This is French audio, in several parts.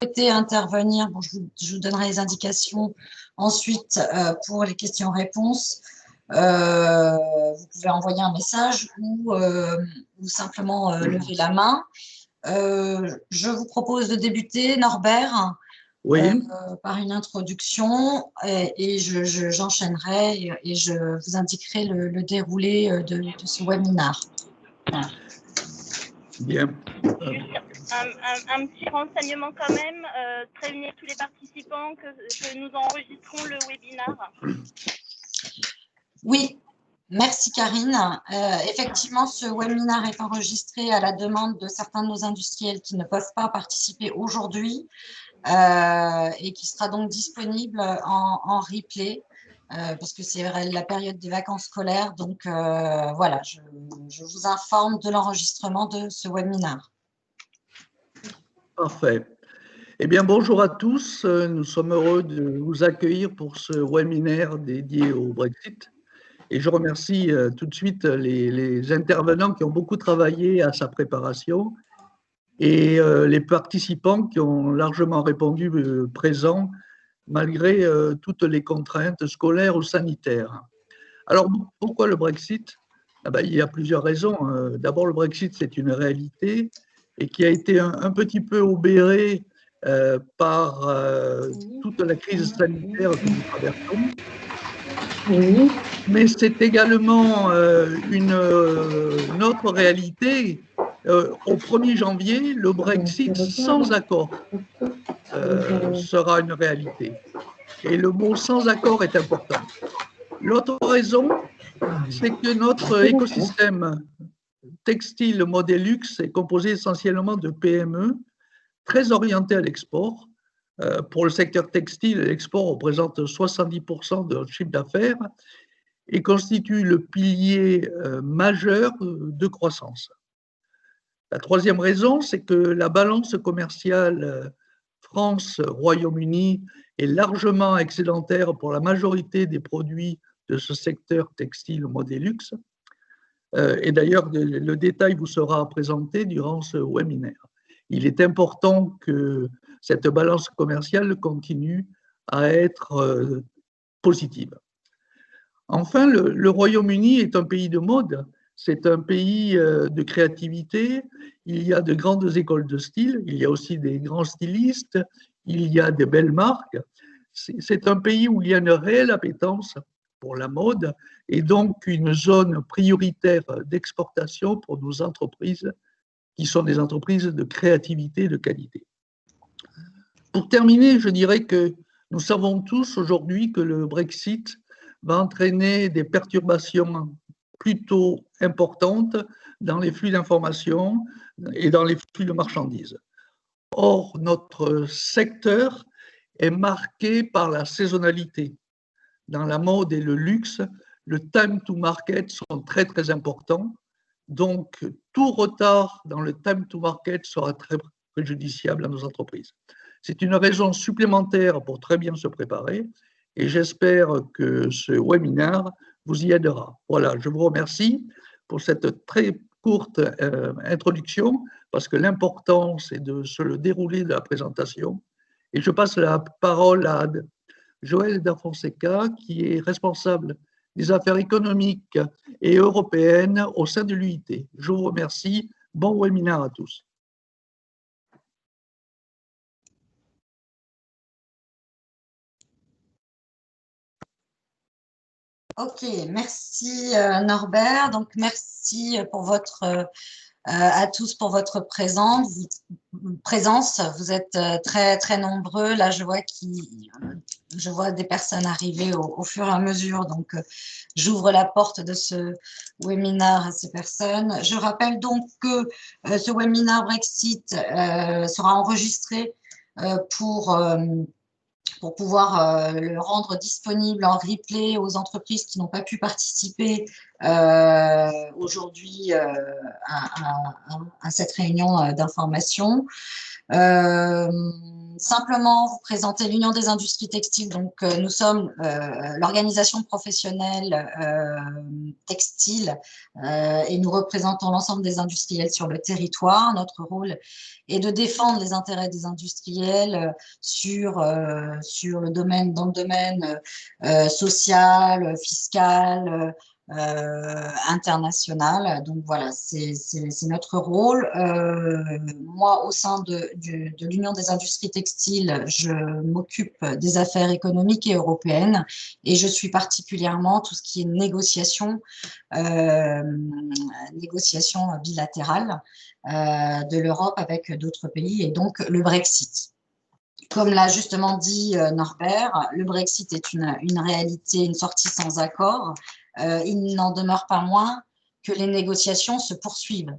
souhaitez intervenir, bon, je vous donnerai les indications ensuite pour les questions-réponses. Vous pouvez envoyer un message ou simplement lever la main. Je vous propose de débuter, Norbert, Oui. par une introduction et j'enchaînerai et je vous indiquerai le déroulé de ce webinaire. Bien. Juste un petit renseignement quand même, prévenir tous les participants que nous enregistrons le webinaire. Oui, merci Karine. Effectivement, ce webinaire est enregistré à la demande de certains de nos industriels qui ne peuvent pas participer aujourd'hui et qui sera donc disponible en replay parce que c'est la période des vacances scolaires. Donc voilà, je vous informe de l'enregistrement de ce webinaire. Parfait. Eh bien, bonjour à tous. Nous sommes heureux de vous accueillir pour ce webinaire dédié au Brexit. Et je remercie tout de suite les intervenants qui ont beaucoup travaillé à sa préparation et les participants qui ont largement répondu présents malgré toutes les contraintes scolaires ou sanitaires. Alors, pourquoi le Brexit? Il y a plusieurs raisons. D'abord, le Brexit, c'est une réalité et qui a été un petit peu obéré par toute la crise sanitaire que nous traversons. Oui. Mais c'est également une autre réalité. Au 1er janvier, le Brexit sans accord sera une réalité. Et le mot sans accord est important. L'autre raison, c'est que notre écosystème textile Modelux est composé essentiellement de PME très orientées à l'export. Pour le secteur textile, l'export représente 70% de notre chiffre d'affaires et constitue le pilier majeur de croissance. La troisième raison, c'est que la balance commerciale France-Royaume-Uni est largement excédentaire pour la majorité des produits de ce secteur textile Modelux. Et d'ailleurs, le détail vous sera présenté durant ce webinaire. Il est important que cette balance commerciale continue à être positive. Enfin, le Royaume-Uni est un pays de mode, c'est un pays de créativité, il y a de grandes écoles de style, il y a aussi des grands stylistes, il y a de belles marques. C'est un pays où il y a une réelle appétence pour la mode et donc une zone prioritaire d'exportation pour nos entreprises qui sont des entreprises de créativité et de qualité. Pour terminer, je dirais que nous savons tous aujourd'hui que le Brexit va entraîner des perturbations plutôt importantes dans les flux d'informations et dans les flux de marchandises. Or, notre secteur est marqué par la saisonnalité. Dans la mode et le luxe, le time to market sont très, très importants. Donc, tout retard dans le time to market sera très préjudiciable à nos entreprises. C'est une raison supplémentaire pour très bien se préparer et j'espère que ce webinaire vous y aidera. Voilà, je vous remercie pour cette très courte introduction parce que l'important, c'est de se le dérouler de la présentation. Et je passe la parole à Joël Da Fonseca, qui est responsable des affaires économiques et européennes au sein de l'UIT. Je vous remercie. Bon webinaire à tous. Ok, merci Norbert. Donc merci pour à tous pour votre présence. Vous êtes très très nombreux. Là, je vois des personnes arriver au fur et à mesure. Donc, j'ouvre la porte de ce webinaire à ces personnes. Je rappelle donc que ce webinaire Brexit sera enregistré pour pouvoir le rendre disponible en replay aux entreprises qui n'ont pas pu participer aujourd'hui à cette réunion d'information. simplement vous présenter l'Union des industries textiles. Donc, nous sommes l'organisation professionnelle textile et nous représentons l'ensemble des industriels sur le territoire. Notre rôle est de défendre les intérêts des industriels dans le domaine social, fiscal, international. Donc voilà, c'est notre rôle. Moi, au sein de l'Union des industries textiles, je m'occupe des affaires économiques et européennes et je suis particulièrement tout ce qui est négociation bilatérale de l'Europe avec d'autres pays et donc le Brexit. Comme l'a justement dit Norbert, le Brexit est une réalité, une sortie sans accord. Il n'en demeure pas moins que les négociations se poursuivent.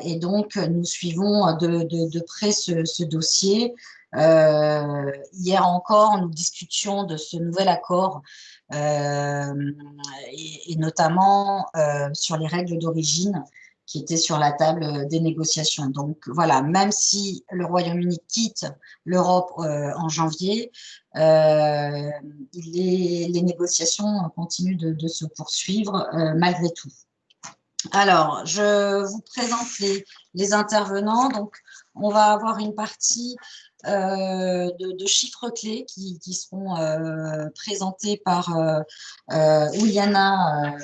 Et donc, nous suivons de près ce dossier. Hier encore, nous discutions de ce nouvel accord et notamment sur les règles d'origine qui étaient sur la table des négociations. Donc voilà, même si le Royaume-Uni quitte l'Europe en janvier, les négociations continuent de se poursuivre malgré tout. Alors, je vous présente les intervenants. Donc, on va avoir une partie de chiffres clés qui seront présentés par Uliana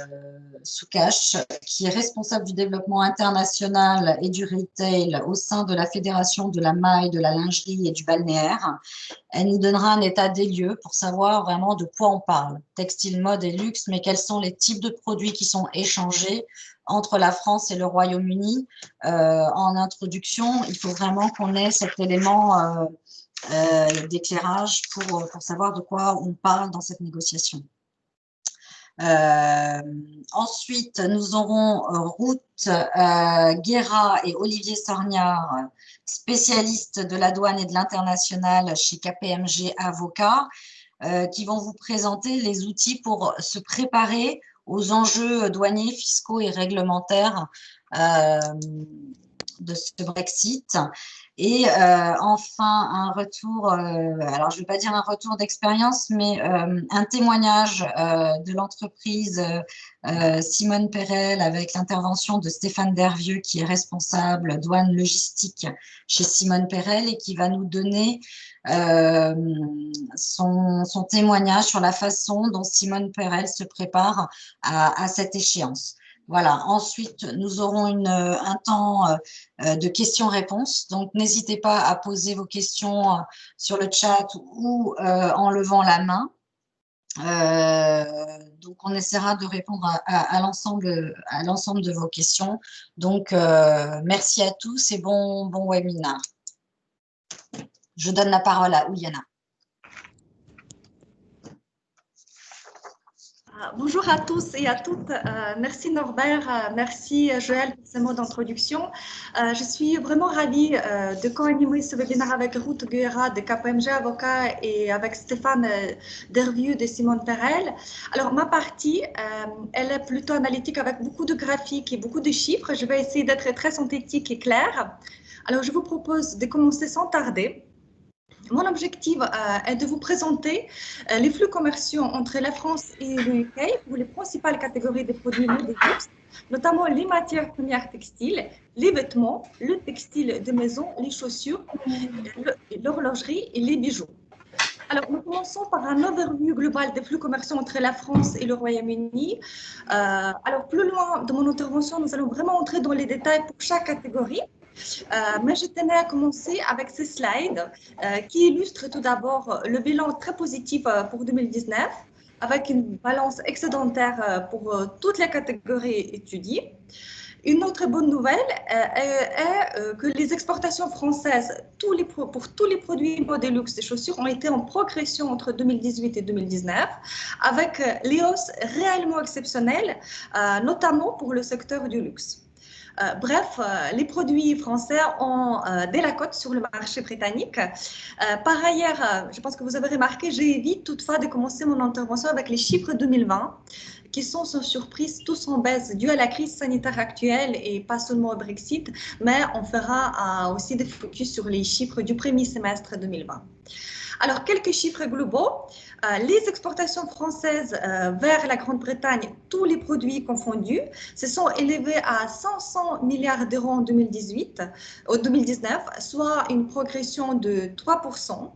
Soukache, qui est responsable du développement international et du retail au sein de la Fédération de la maille, de la lingerie et du balnéaire. Elle nous donnera un état des lieux pour savoir vraiment de quoi on parle. Textile, mode et luxe, mais quels sont les types de produits qui sont échangés entre la France et le Royaume-Uni. En introduction, il faut vraiment qu'on ait cet élément d'éclairage pour savoir de quoi on parle dans cette négociation. Ensuite, nous aurons Ruth Guerra et Olivier Sorniard, spécialistes de la douane et de l'international chez KPMG Avocats, qui vont vous présenter les outils pour se préparer aux enjeux douaniers, fiscaux et réglementaires de ce Brexit. Et enfin, un retour, alors je ne vais pas dire un retour d'expérience, mais un témoignage de l'entreprise Simone Perel avec l'intervention de Stéphane Dervieux, qui est responsable douane logistique chez Simone Perel et qui va nous donner son témoignage sur la façon dont Simone Perel se prépare à cette échéance. Voilà. Ensuite, nous aurons un temps de questions-réponses. Donc, n'hésitez pas à poser vos questions sur le chat ou en levant la main. Donc, on essaiera de répondre à l'ensemble de vos questions. Donc, merci à tous et bon webinaire. Je donne la parole à Uliana. Bonjour à tous et à toutes. Merci Norbert, merci Joël pour ces mots d'introduction. Je suis vraiment ravie de co-animer ce webinaire avec Ruth Guerra de KPMG Avocats et avec Stéphane Dervieux de Simone Perel. Alors ma partie, elle est plutôt analytique avec beaucoup de graphiques et beaucoup de chiffres. Je vais essayer d'être très synthétique et claire. Alors je vous propose de commencer sans tarder. Mon objectif est de vous présenter les flux commerciaux entre la France et le UK pour les principales catégories de produits mode et luxe, notamment les matières premières textiles, les vêtements, le textile de maison, les chaussures, l'horlogerie et les bijoux. Alors, nous commençons par un overview global des flux commerciaux entre la France et le Royaume-Uni. Alors, plus loin de mon intervention, nous allons vraiment entrer dans les détails pour chaque catégorie. Mais je tenais à commencer avec ces slides qui illustrent tout d'abord le bilan très positif pour 2019 avec une balance excédentaire pour toutes les catégories étudiées. Une autre bonne nouvelle est que les exportations françaises pour tous les produits mode et luxe et chaussures ont été en progression entre 2018 et 2019 avec les hausses réellement exceptionnelles, notamment pour le secteur du luxe. Bref, les produits français ont dès la cote sur le marché britannique. Par ailleurs, je pense que vous avez remarqué, j'évite toutefois de commencer mon intervention avec les chiffres 2020 qui sont sans surprise tous en baisse dû à la crise sanitaire actuelle et pas seulement au Brexit, mais on fera aussi des focus sur les chiffres du premier semestre 2020. Alors, quelques chiffres globaux. Les exportations françaises vers la Grande-Bretagne, tous les produits confondus, se sont élevées à 500 milliards d'euros en 2019, soit une progression de 3%.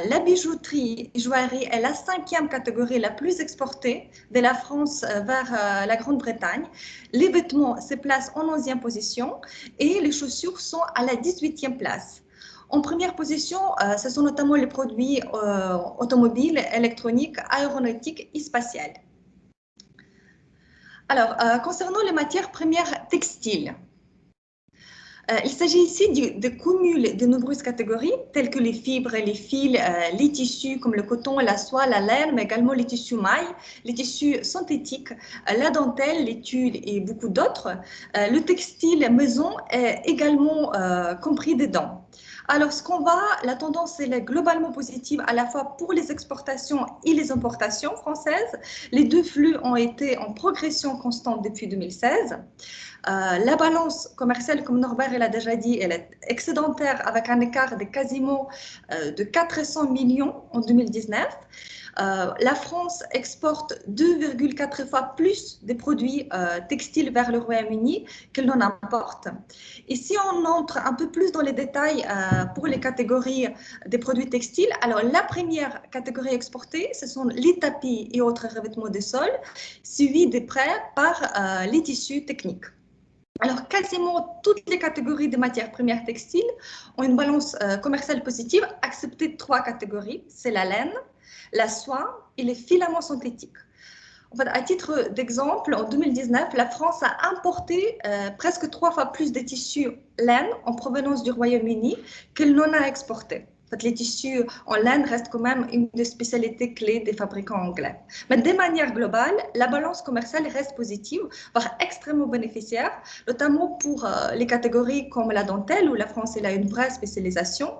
La bijouterie et joaillerie est la 5e catégorie la plus exportée de la France vers la Grande-Bretagne. Les vêtements se placent en 11e position et les chaussures sont à la 18e place. En première position, ce sont notamment les produits automobiles, électroniques, aéronautiques et spatiales. Alors, concernant les matières premières textiles, il s'agit ici de cumul de nombreuses catégories, telles que les fibres, les fils, les tissus comme le coton, la soie, la laine, mais également les tissus mailles, les tissus synthétiques, la dentelle, les tulles et beaucoup d'autres. Le textile maison est également compris dedans. Alors, ce qu'on voit, la tendance est globalement positive à la fois pour les exportations et les importations françaises. Les deux flux ont été en progression constante depuis 2016. La balance commerciale, comme Norbert l'a déjà dit, elle est excédentaire avec un écart de quasiment de 400 millions en 2019. La France exporte 2,4 fois plus de produits textiles vers le Royaume-Uni qu'elle n'en importe. Et si on entre un peu plus dans les détails pour les catégories des produits textiles, alors la première catégorie exportée, ce sont les tapis et autres revêtements de sol, suivis de près par les tissus techniques. Alors, quasiment toutes les catégories de matières premières textiles ont une balance commerciale positive, excepté 3 catégories, c'est la laine, la soie et les filaments synthétiques. En fait, à titre d'exemple, en 2019, la France a importé presque 3 fois plus de tissus laine en provenance du Royaume-Uni qu'elle n'en a exporté. En fait, les tissus en laine restent quand même une des spécialités clés des fabricants anglais. Mais de manière globale, la balance commerciale reste positive, voire extrêmement bénéficiaire, notamment pour les catégories comme la dentelle, où la France a une vraie spécialisation.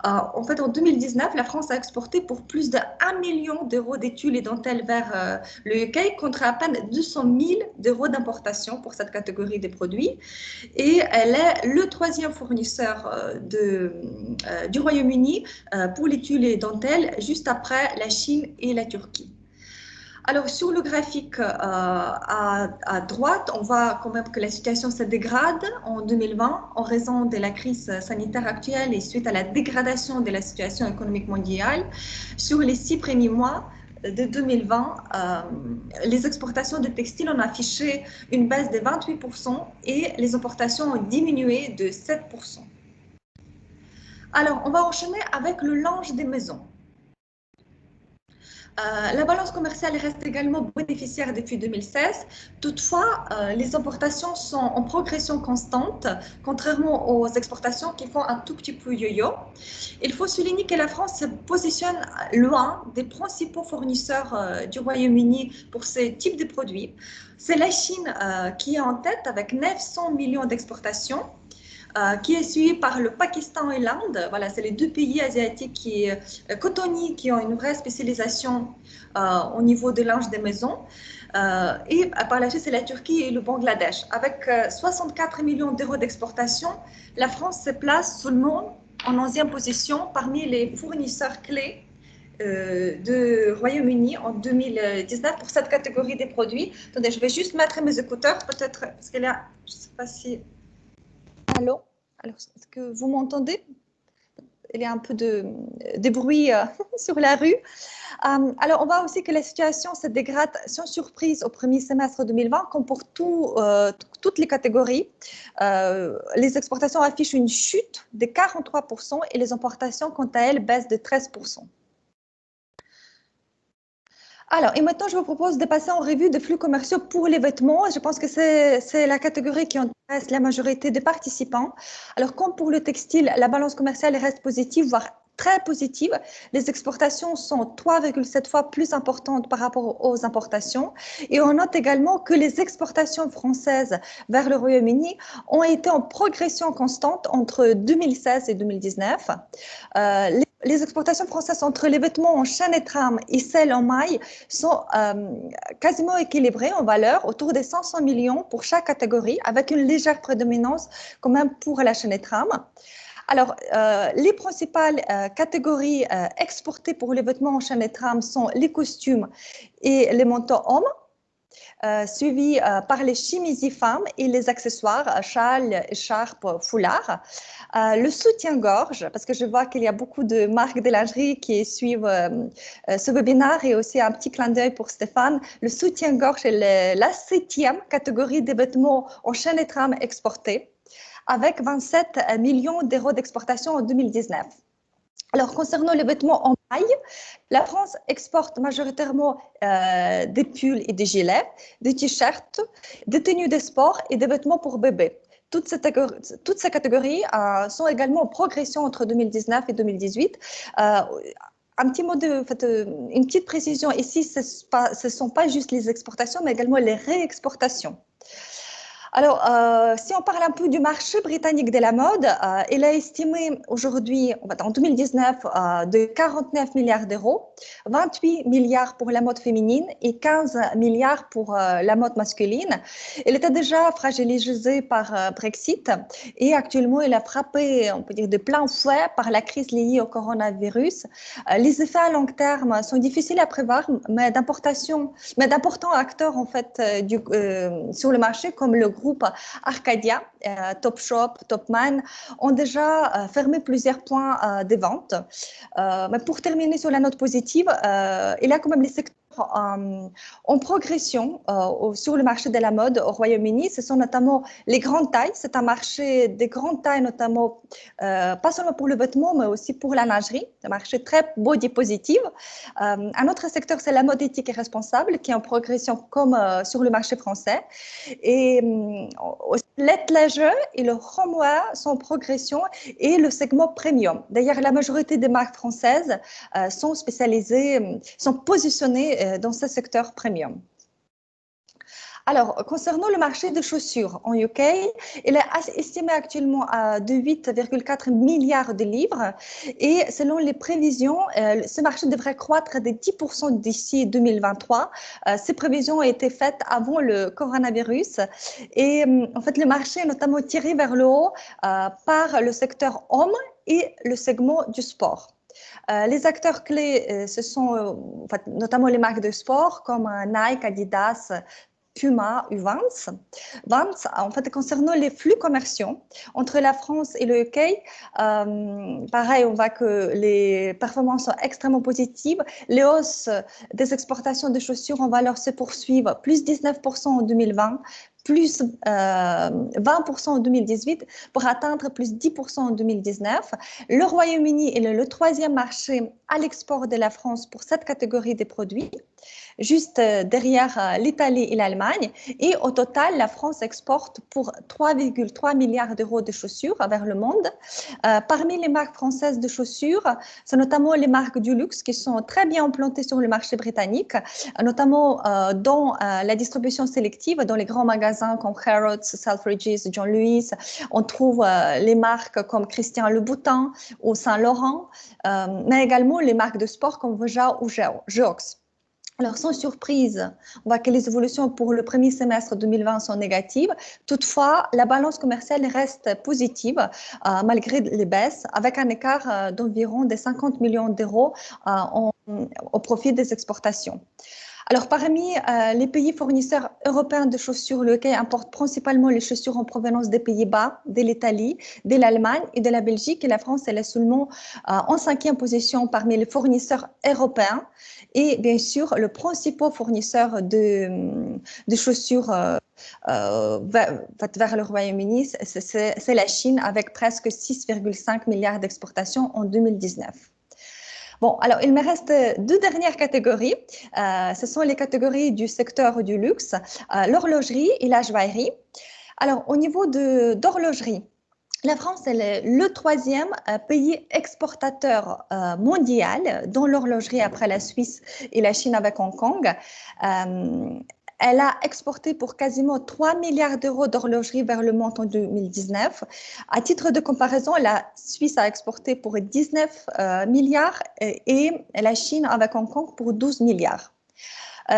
En fait, en 2019, la France a exporté pour plus de 1 million d'euros d'études et dentelles vers le UK, contre à peine 200 000 d'euros d'importation pour cette catégorie de produits. Et elle est le 3e fournisseur du Royaume-Uni pour les tuiles et dentelles, juste après la Chine et la Turquie. Alors, sur le graphique à droite, on voit quand même que la situation se dégrade en 2020 en raison de la crise sanitaire actuelle et suite à la dégradation de la situation économique mondiale. Sur les 6 premiers mois de 2020, les exportations de textiles ont affiché une baisse de 28% et les importations ont diminué de 7%. Alors, on va enchaîner avec le linge des maisons. La balance commerciale reste également bénéficiaire depuis 2016. Toutefois, les importations sont en progression constante, contrairement aux exportations qui font un tout petit peu yo-yo. Il faut souligner que la France se positionne loin des principaux fournisseurs du Royaume-Uni pour ce type de produits. C'est la Chine qui est en tête avec 900 millions d'exportations, qui est suivi par le Pakistan et l'Inde. Voilà, c'est les 2 pays asiatiques cotonniers qui ont une vraie spécialisation au niveau de linge des maisons. Et par la suite, c'est la Turquie et le Bangladesh. Avec 64 millions d'euros d'exportation, la France se place seulement en 11e position parmi les fournisseurs clés du Royaume-Uni en 2019 pour cette catégorie des produits. Attendez, je vais juste mettre mes écouteurs, peut-être, parce qu'il y a, je ne sais pas si... Allô? Alors, est-ce que vous m'entendez? Il y a un peu de bruit sur la rue. Alors, on voit aussi que la situation se dégrade sans surprise au premier semestre 2020, comme pour toutes les catégories. Les exportations affichent une chute de 43% et les importations, quant à elles, baissent de 13%. Alors, et maintenant, je vous propose de passer en revue des flux commerciaux pour les vêtements. Je pense que c'est la catégorie qui intéresse la majorité des participants. Alors, comme pour le textile, la balance commerciale reste positive, voire très positive. Les exportations sont 3,7 fois plus importantes par rapport aux importations. Et on note également que les exportations françaises vers le Royaume-Uni ont été en progression constante entre 2016 et 2019. les exportations françaises entre les vêtements en chaîne et trame et celles en maille sont quasiment équilibrées en valeur, autour des 500 millions pour chaque catégorie, avec une légère prédominance quand même pour la chaîne et trame. Alors, les principales catégories exportées pour les vêtements en chaîne et trame sont les costumes et les manteaux hommes, suivis par les chemises femmes et les accessoires, châles, écharpes, foulards. Le soutien-gorge, parce que je vois qu'il y a beaucoup de marques de lingerie qui suivent ce webinaire et aussi un petit clin d'œil pour Stéphane. Le soutien-gorge est la 7e catégorie des vêtements en chaîne et trame exportés, avec 27 millions d'euros d'exportation en 2019. Alors, concernant les vêtements en maille, la France exporte majoritairement des pulls et des gilets, des t-shirts, des tenues de sport et des vêtements pour bébés. Toutes ces catégories sont également en progression entre 2019 et 2018. Un petit mot une petite précision ici, ce ne sont pas juste les exportations, mais également les réexportations. Alors, si on parle un peu du marché britannique de la mode, il a estimé aujourd'hui, en 2019, de 49 milliards d'euros, 28 milliards pour la mode féminine et 15 milliards pour la mode masculine. Il était déjà fragilisé par Brexit et actuellement, il a frappé, on peut dire, de plein fouet par la crise liée au coronavirus. Les effets à long terme sont difficiles à prévoir, mais d'importants acteurs en fait, sur le marché, comme le groupe Arcadia, Topshop, Topman, ont déjà fermé plusieurs points de vente. Mais pour terminer sur la note positive, il y a quand même les secteurs en progression sur le marché de la mode au Royaume-Uni. Ce sont notamment les grandes tailles. C'est un marché des grandes tailles, notamment pas seulement pour le vêtement, mais aussi pour la lingerie. Un marché très body positive. Un autre secteur, c'est la mode éthique et responsable, qui est en progression comme sur le marché français. Et l'athléisure et le homeware sont en progression et le segment premium. D'ailleurs, la majorité des marques françaises sont spécialisées, sont positionnées dans ce secteur premium. Alors, concernant le marché des chaussures en UK, il est estimé actuellement à de 8,4 milliards de livres et selon les prévisions, ce marché devrait croître de 10% d'ici 2023. Ces prévisions ont été faites avant le coronavirus et en fait, le marché est notamment tiré vers le haut par le secteur homme et le segment du sport. Les acteurs clés, ce sont notamment les marques de sport comme Nike, Adidas, Puma ou Vans. Vans, en fait, concernant les flux commerciaux entre la France et le UK, pareil, on voit que les performances sont extrêmement positives. Les hausses des exportations de chaussures en valeur se poursuivent, plus 19% en 2020, plus 20% en 2018 pour atteindre plus 10% en 2019. Le Royaume-Uni est le troisième marché à l'export de la France pour cette catégorie de produits, juste derrière l'Italie et l'Allemagne. Et au total, la France exporte pour 3,3 milliards d'euros de chaussures vers le monde. Parmi les marques françaises de chaussures, c'est notamment les marques du luxe qui sont très bien implantées sur le marché britannique, notamment dans la distribution sélective, dans les grands magasins comme Harrods, Selfridges, John Lewis. On trouve les marques comme Christian Louboutin ou Saint-Laurent, mais également les marques de sport comme Veja ou Geox. Alors, sans surprise, on voit que les évolutions pour le premier semestre 2020 sont négatives. Toutefois, la balance commerciale reste positive malgré les baisses, avec un écart d'environ des 50 millions d'euros au profit des exportations. Alors, parmi les pays fournisseurs européens de chaussures, le UK importe principalement les chaussures en provenance des Pays-Bas, de l'Italie, de l'Allemagne et de la Belgique. Et la France, elle est seulement en 5e position parmi les fournisseurs européens. Et bien sûr, le principal fournisseur de chaussures vers le Royaume-Uni, c'est la Chine, avec presque 6,5 milliards d'exportations en 2019. Bon, alors il me reste deux dernières catégories. Ce sont les catégories du secteur du luxe, l'horlogerie et la joaillerie. Alors, au niveau d'horlogerie, la France est le troisième pays exportateur mondial dans l'horlogerie après la Suisse et la Chine avec Hong Kong. elle a exporté pour quasiment 3 milliards d'euros d'horlogerie vers le monde en 2019. À titre de comparaison, la Suisse a exporté pour 19 milliards et la Chine avec Hong Kong pour 12 milliards.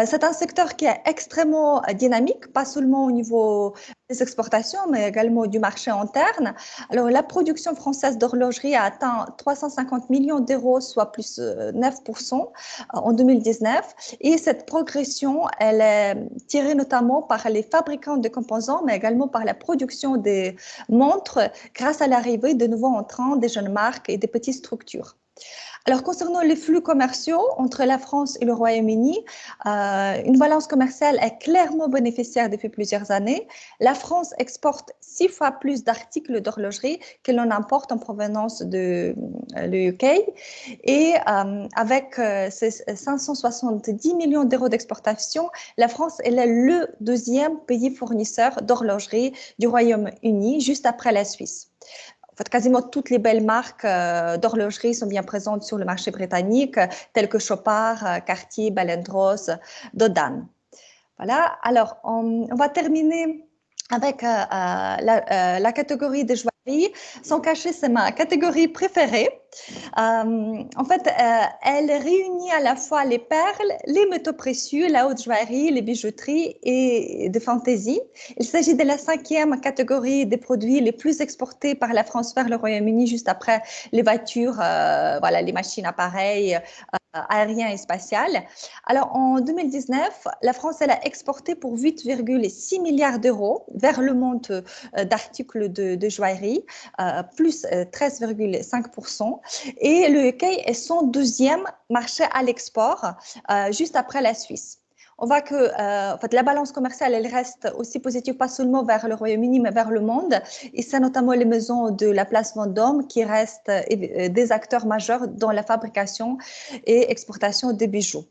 C'est un secteur qui est extrêmement dynamique, pas seulement au niveau des exportations, mais également du marché interne. Alors, la production française d'horlogerie a atteint 350 millions d'euros, soit plus 9% en 2019. Et cette progression, elle est tirée notamment par les fabricants de composants, mais également par la production des montres grâce à l'arrivée de nouveaux entrants, des jeunes marques et des petites structures. Alors, concernant les flux commerciaux entre la France et le Royaume-Uni, une balance commerciale est clairement bénéficiaire depuis plusieurs années. La France exporte 6 fois plus d'articles d'horlogerie que l'on importe en provenance de le UK. Et avec ses 570 millions d'euros d'exportation, la France est le deuxième pays fournisseur d'horlogerie du Royaume-Uni, juste après la Suisse. En fait, quasiment toutes les belles marques d'horlogerie sont bien présentes sur le marché britannique, telles que Chopard, Cartier, Bell & Ross, Dodan. Voilà. Alors, on va terminer avec la catégorie des joailleries. Sans cacher, c'est ma catégorie préférée. En fait, elle réunit à la fois les perles, les métaux précieux, la haute joaillerie, les bijouteries et de fantaisie. Il s'agit de la 5e catégorie des produits les plus exportés par la France vers le Royaume-Uni, juste après les voitures, voilà, les machines, appareils aériens et spatiales. Alors, en 2019, la France, elle a exporté pour 8,6 milliards d'euros vers le monde d'articles de joaillerie, plus 13,5%. Et le UK est son deuxième marché à l'export, juste après la Suisse. On voit que en fait, la balance commerciale, elle reste aussi positive, pas seulement vers le Royaume-Uni, mais vers le monde. Et c'est notamment les maisons de la place Vendôme qui restent des acteurs majeurs dans la fabrication et exportation des bijoux.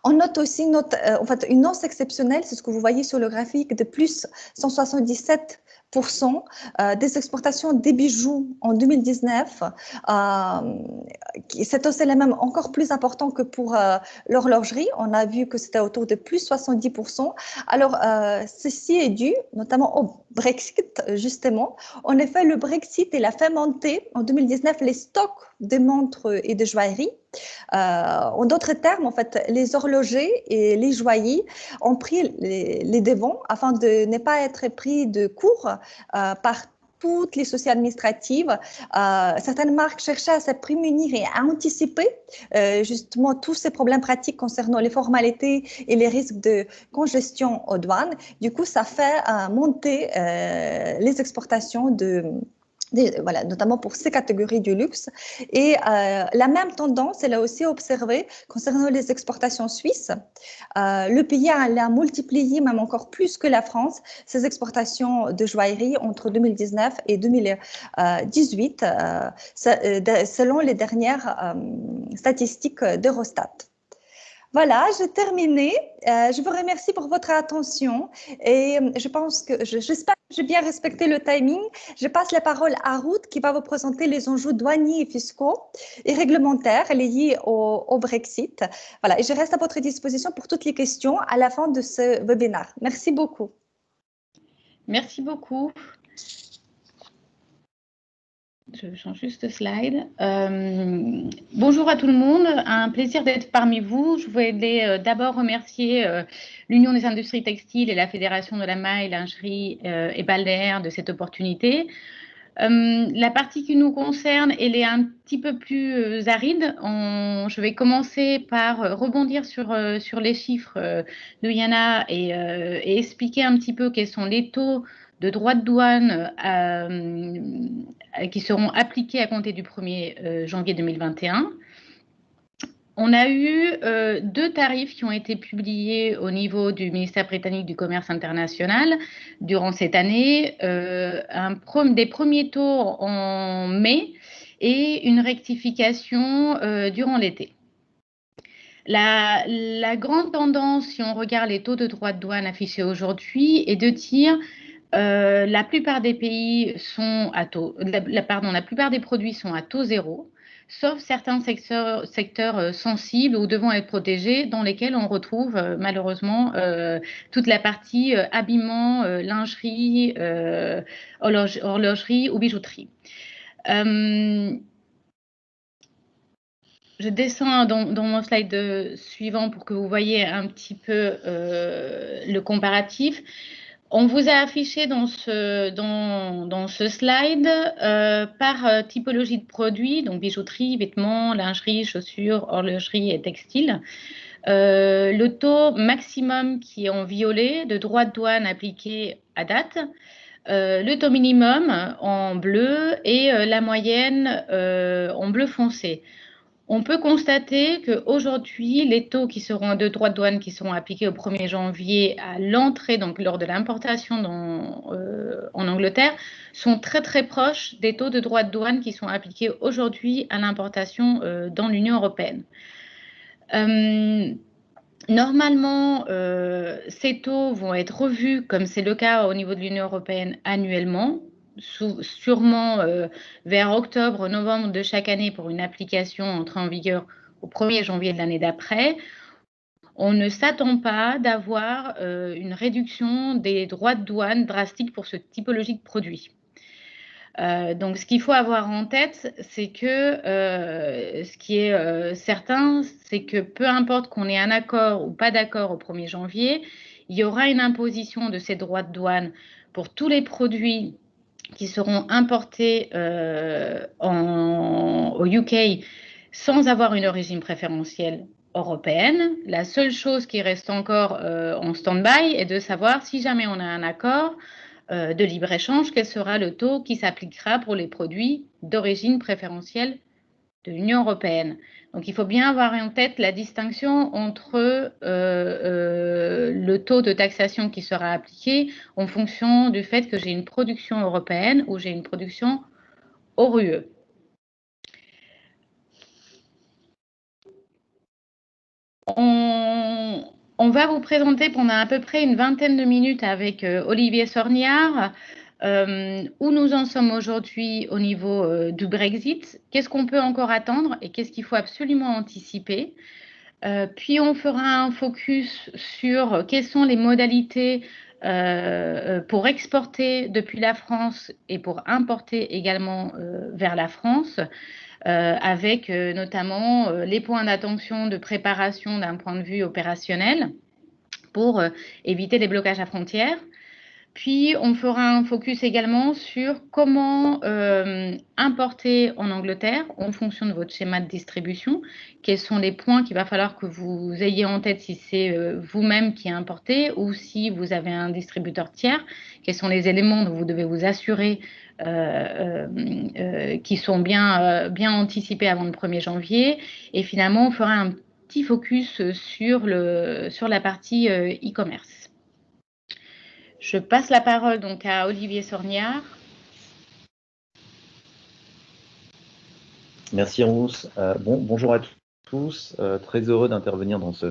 On note aussi en fait, une hausse exceptionnelle, c'est ce que vous voyez sur le graphique, de plus 177% des exportations des bijoux en 2019. Cette hausse est même encore plus importante que pour l'horlogerie. On a vu que c'était autour de plus 70%. Alors, ceci est dû notamment au Brexit, justement. En effet, le Brexit, il a fait monter en 2019 les stocks de montres et de joaillerie. En d'autres termes, en fait, les horlogers et les joailliers ont pris les devants afin de ne pas être pris de court par toutes les sociétés administratives. Certaines marques cherchaient à se prémunir et à anticiper justement tous ces problèmes pratiques concernant les formalités et les risques de congestion aux douanes. Du coup, ça fait monter les exportations voilà, notamment pour ces catégories du luxe. Et la même tendance, elle a aussi observé concernant les exportations suisses. Le pays a multiplié, même encore plus que la France, ses exportations de joaillerie entre 2019 et 2018, selon les dernières statistiques d'Eurostat. Voilà, j'ai terminé. Je vous remercie pour votre attention et je pense que j'espère que j'ai bien respecté le timing. Je passe la parole à Ruth qui va vous présenter les enjeux douaniers et fiscaux et réglementaires liés au Brexit. Voilà, et je reste à votre disposition pour toutes les questions à la fin de ce webinaire. Merci beaucoup. Merci beaucoup. Je change juste de slide. Bonjour à tout le monde, un plaisir d'être parmi vous. Je voulais d'abord remercier l'Union des industries textiles et la Fédération de la maille, lingerie et balnéaire de cette opportunité. La partie qui nous concerne, elle est un petit peu plus aride. Je vais commencer par rebondir sur les chiffres de Yana et expliquer un petit peu quels sont les taux de droits de douane qui seront appliqués à compter du 1er janvier 2021. On a eu 2 tarifs qui ont été publiés au niveau du ministère britannique du Commerce international durant cette année, des premiers taux en mai et une rectification durant l'été. La grande tendance, si on regarde les taux de droits de douane affichés aujourd'hui, est de dire la plupart des pays sont à taux, la plupart des produits sont à taux zéro. sauf certains secteurs sensibles ou devant être protégés, dans lesquels on retrouve malheureusement toute la partie habillement, lingerie, horlogerie ou bijouterie. Je descends dans mon slide suivant pour que vous voyez un petit peu le comparatif. On vous a affiché dans ce slide par typologie de produits, donc bijouterie, vêtements, lingerie, chaussures, horlogerie et textile. Le taux maximum qui est en violet de droits de douane appliqués à date, le taux minimum en bleu et la moyenne en bleu foncé. On peut constater qu'aujourd'hui, les taux qui seront de droits de douane qui seront appliqués au 1er janvier à l'entrée, donc lors de l'importation en Angleterre, sont très très proches des taux de droits de douane qui sont appliqués aujourd'hui à l'importation dans l'Union européenne. Normalement, ces taux vont être revus, comme c'est le cas au niveau de l'Union européenne, annuellement, sûrement vers octobre, novembre de chaque année pour une application entrée en vigueur au 1er janvier de l'année d'après. On ne s'attend pas d'avoir une réduction des droits de douane drastique pour ce typologie de produit. Donc, ce qu'il faut avoir en tête, c'est que ce qui est certain, c'est que peu importe qu'on ait un accord ou pas d'accord au 1er janvier, il y aura une imposition de ces droits de douane pour tous les produits qui seront importés au UK sans avoir une origine préférentielle européenne. La seule chose qui reste encore en stand-by est de savoir si jamais on a un accord de libre-échange, quel sera le taux qui s'appliquera pour les produits d'origine préférentielle de l'Union européenne. Donc, il faut bien avoir en tête la distinction entre le taux de taxation qui sera appliqué en fonction du fait que j'ai une production européenne ou j'ai une production hors UE. On va vous présenter pendant à peu près une vingtaine de minutes avec Olivier Sorniard où nous en sommes aujourd'hui au niveau du Brexit, qu'est-ce qu'on peut encore attendre et qu'est-ce qu'il faut absolument anticiper. Puis on fera un focus sur quelles sont les modalités pour exporter depuis la France et pour importer également vers la France. Avec notamment les points d'attention de préparation d'un point de vue opérationnel pour éviter les blocages à frontières. Puis, on fera un focus également sur comment importer en Angleterre en fonction de votre schéma de distribution. Quels sont les points qu'il va falloir que vous ayez en tête si c'est vous-même qui importez ou si vous avez un distributeur tiers. Quels sont les éléments dont vous devez vous assurer qui sont bien anticipés avant le 1er janvier. Et finalement, on fera un petit focus sur la partie e-commerce. Je passe la parole donc à Olivier Sorniard. Merci Rousse. Bonjour à tous. Très heureux d'intervenir dans ce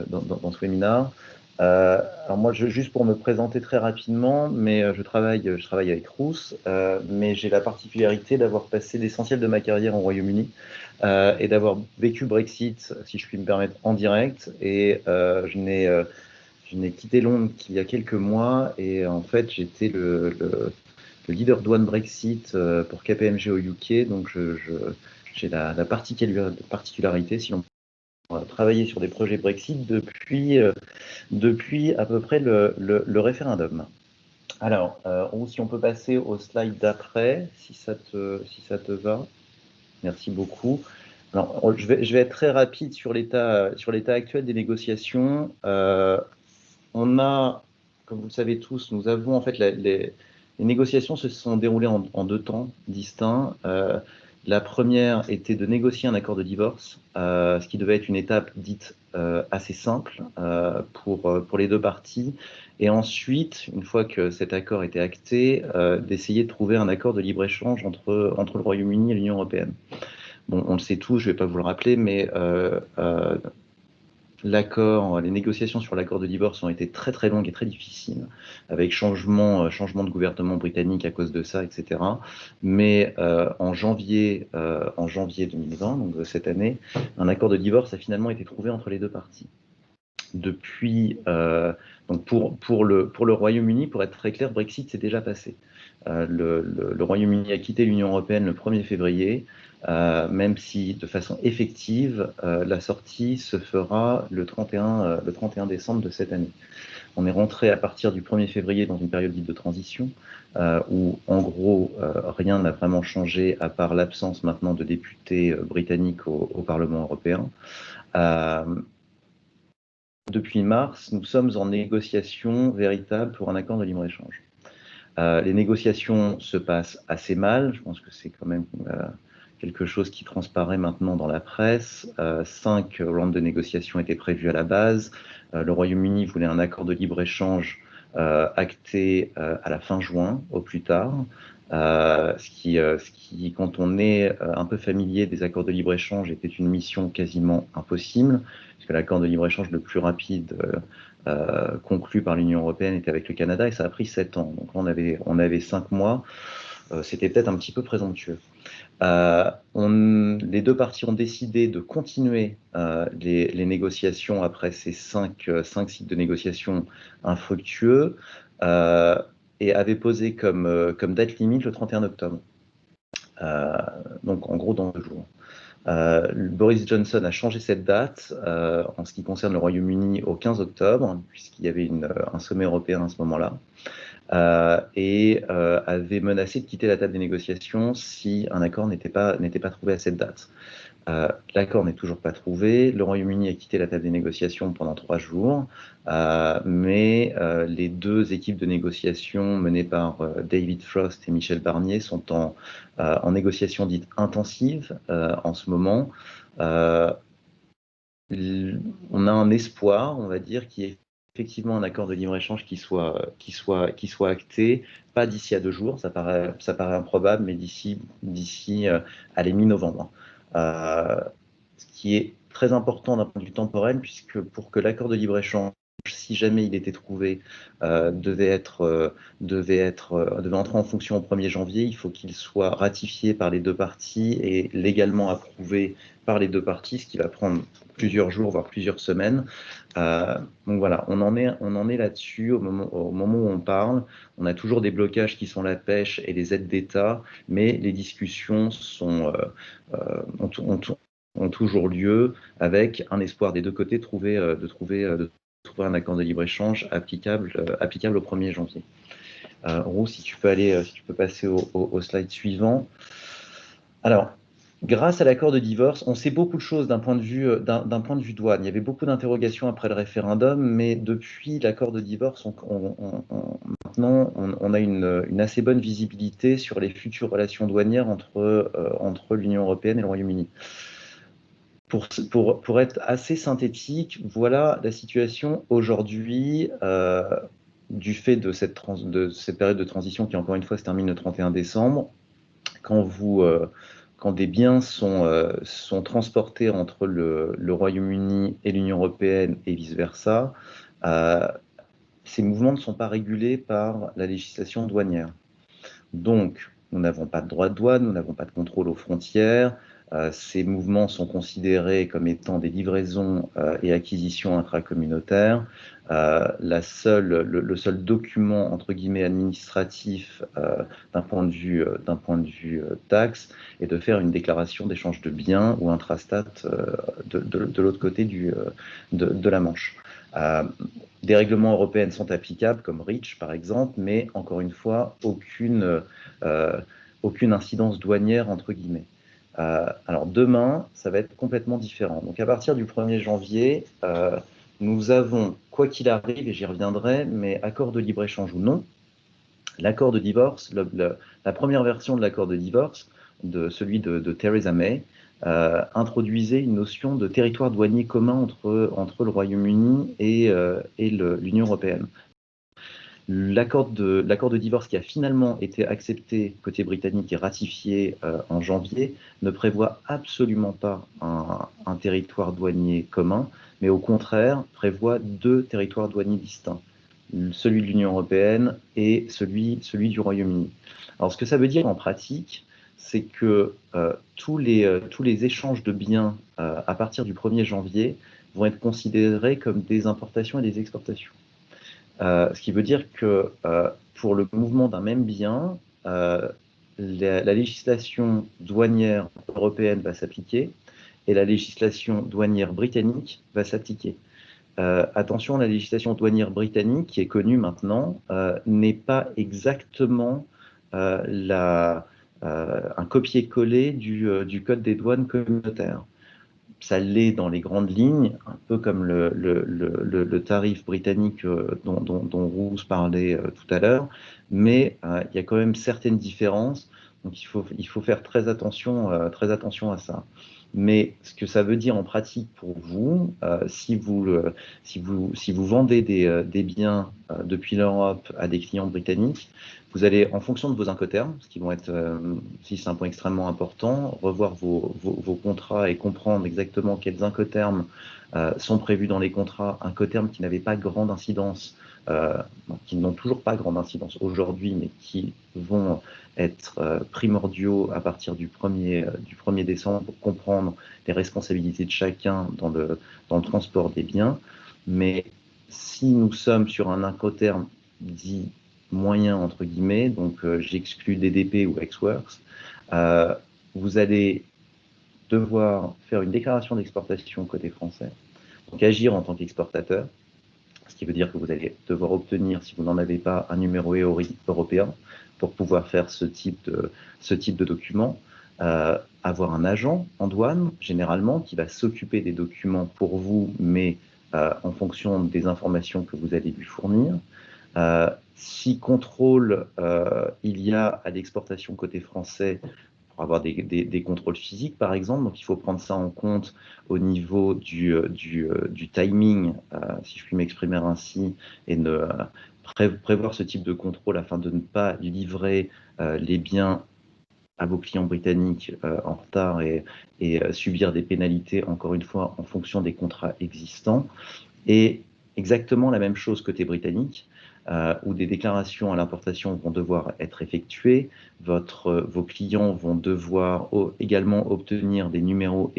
webinaire. Alors moi, juste pour me présenter très rapidement, mais je travaille avec Rousse, mais j'ai la particularité d'avoir passé l'essentiel de ma carrière au Royaume-Uni et d'avoir vécu Brexit, si je puis me permettre, en direct. Et je n'ai quitté Londres qu'il y a quelques mois et en fait j'étais le leader douane Brexit pour KPMG au UK, donc j'ai la particularité, si l'on peut travailler sur des projets Brexit depuis à peu près le référendum. Alors, si on peut passer au slide d'après, si ça te va. Merci beaucoup. Alors, je vais être très rapide sur l'état actuel des négociations. On a, comme vous le savez tous, nous avons en fait les négociations se sont déroulées en 2 temps distincts. La première était de négocier un accord de divorce, ce qui devait être une étape dite assez simple pour les 2 parties. Et ensuite, une fois que cet accord était acté, d'essayer de trouver un accord de libre-échange entre le Royaume-Uni et l'Union européenne. Bon, on le sait tous, je ne vais pas vous le rappeler, mais les négociations sur l'accord de divorce ont été très très longues et très difficiles, avec changement de gouvernement britannique à cause de ça, etc. Mais en janvier 2020, donc de cette année, un accord de divorce a finalement été trouvé entre les deux parties. Depuis, donc pour le Royaume-Uni, pour être très clair, Brexit s'est déjà passé. Le Royaume-Uni a quitté l'Union européenne le 1er février, même si de façon effective, la sortie se fera le 31 décembre de cette année. On est rentré à partir du 1er février dans une période dite de transition, où en gros rien n'a vraiment changé à part l'absence maintenant de députés britanniques au Parlement européen. Depuis mars, nous sommes en négociation véritable pour un accord de libre-échange. Les négociations se passent assez mal, je pense que c'est quand même quelque chose qui transparaît maintenant dans la presse. 5 rounds de négociations étaient prévus à la base. Le Royaume-Uni voulait un accord de libre-échange acté à la fin juin, au plus tard. Ce qui, quand on est un peu familier des accords de libre-échange, était une mission quasiment impossible, puisque l'accord de libre-échange le plus rapide conclu par l'Union européenne était avec le Canada, et ça a pris 7 ans. Donc on avait 5 mois, c'était peut-être un petit peu présomptueux. Les deux parties ont décidé de continuer les négociations après ces 5 cycles de négociations infructueux, et avaient posé comme date limite le 31 octobre. Donc en gros dans 2 jours. Boris Johnson a changé cette date en ce qui concerne le Royaume-Uni au 15 octobre, puisqu'il y avait un sommet européen à ce moment-là, et avait menacé de quitter la table des négociations si un accord n'était pas trouvé à cette date. L'accord n'est toujours pas trouvé. Le Royaume-Uni a quitté la table des négociations pendant 3 jours, mais les 2 équipes de négociation menées par David Frost et Michel Barnier sont en négociation dite intensive en ce moment. On a un espoir, on va dire, qui est effectivement un accord de libre-échange qui soit acté, pas d'ici à 2 jours, ça paraît improbable, mais d'ici allez, mi-novembre. Ce qui est très important d'un point de vue temporel, puisque pour que l'accord de libre-échange, si jamais il était trouvé, devait entrer en fonction au 1er janvier, il faut qu'il soit ratifié par les 2 parties et légalement approuvé par les 2 parties, ce qui va prendre plusieurs jours, voire plusieurs semaines. Donc voilà, on en est là-dessus au moment où on parle. On a toujours des blocages qui sont la pêche et les aides d'État, mais les discussions ont toujours lieu, avec un espoir des 2 côtés de trouver un accord de libre-échange applicable au 1er janvier. Roux, si tu peux passer au slide suivant. Alors, grâce à l'accord de divorce, on sait beaucoup de choses d'un point de vue douane. Il y avait beaucoup d'interrogations après le référendum, mais depuis l'accord de divorce, maintenant, on a une assez bonne visibilité sur les futures relations douanières entre l'Union européenne et le Royaume-Uni. Pour être assez synthétique, voilà la situation aujourd'hui du fait de cette période de transition qui, encore une fois, se termine le 31 décembre. Quand des biens sont transportés entre le Royaume-Uni et l'Union européenne et vice-versa, ces mouvements ne sont pas régulés par la législation douanière. Donc, nous n'avons pas de droit de douane, nous n'avons pas de contrôle aux frontières. Ces mouvements sont considérés comme étant des livraisons et acquisitions intracommunautaires. Le seul document entre guillemets administratif d'un point de vue taxe est de faire une déclaration d'échange de biens ou intrastat de l'autre côté de la Manche. Des règlements européens sont applicables, comme REACH par exemple, mais encore une fois, aucune incidence douanière entre guillemets. Alors demain, ça va être complètement différent. Donc à partir du 1er janvier, nous avons, quoi qu'il arrive, et j'y reviendrai, mais accord de libre-échange ou non, l'accord de divorce, la première version de l'accord de divorce, celui de Theresa May, introduisait une notion de territoire douanier commun entre le Royaume-Uni et l'Union européenne. l'accord de divorce qui a finalement été accepté côté britannique et ratifié en janvier ne prévoit absolument pas un territoire douanier commun, mais au contraire prévoit 2 territoires douaniers distincts, celui de l'Union européenne et celui du Royaume-Uni. Alors ce que ça veut dire en pratique, c'est que tous les échanges de biens à partir du 1er janvier vont être considérés comme des importations et des exportations. Ce qui veut dire que pour le mouvement d'un même bien, la législation douanière européenne va s'appliquer et la législation douanière britannique va s'appliquer. Attention, la législation douanière britannique, qui est connue maintenant, n'est pas exactement un copier-coller du Code des douanes communautaire. Ça l'est dans les grandes lignes, un peu comme le tarif britannique dont Rousse parlait tout à l'heure, mais il y a quand même certaines différences, donc il faut faire très attention à ça. Mais ce que ça veut dire en pratique pour vous, si vous vendez des biens depuis l'Europe à des clients britanniques, vous allez, en fonction de vos incoterms, ce qui vont être, si c'est un point extrêmement important, revoir vos contrats et comprendre exactement quels incoterms sont prévus dans les contrats, incoterms qui n'avaient pas grande incidence, qui n'ont toujours pas grande incidence aujourd'hui, mais qui vont être primordiaux à partir du 1er décembre pour comprendre les responsabilités de chacun dans le transport des biens. Mais si nous sommes sur un incoterm dit moyen, entre guillemets, donc j'exclus DDP ou Xworks, vous allez devoir faire une déclaration d'exportation côté français, donc agir en tant qu'exportateur, ce qui veut dire que vous allez devoir obtenir, si vous n'en avez pas, un numéro EORI européen pour pouvoir faire ce type de document, avoir un agent en douane, généralement, qui va s'occuper des documents pour vous, mais en fonction des informations que vous allez lui fournir. Si contrôle il y a à l'exportation côté français, pour avoir des contrôles physiques par exemple, donc il faut prendre ça en compte au niveau du timing, si je puis m'exprimer ainsi, et prévoir ce type de contrôle afin de ne pas livrer les biens à vos clients britanniques en retard et subir des pénalités, encore une fois, en fonction des contrats existants. Et exactement la même chose côté britannique, où des déclarations à l'importation vont devoir être effectuées. Vos clients vont devoir également obtenir des numéros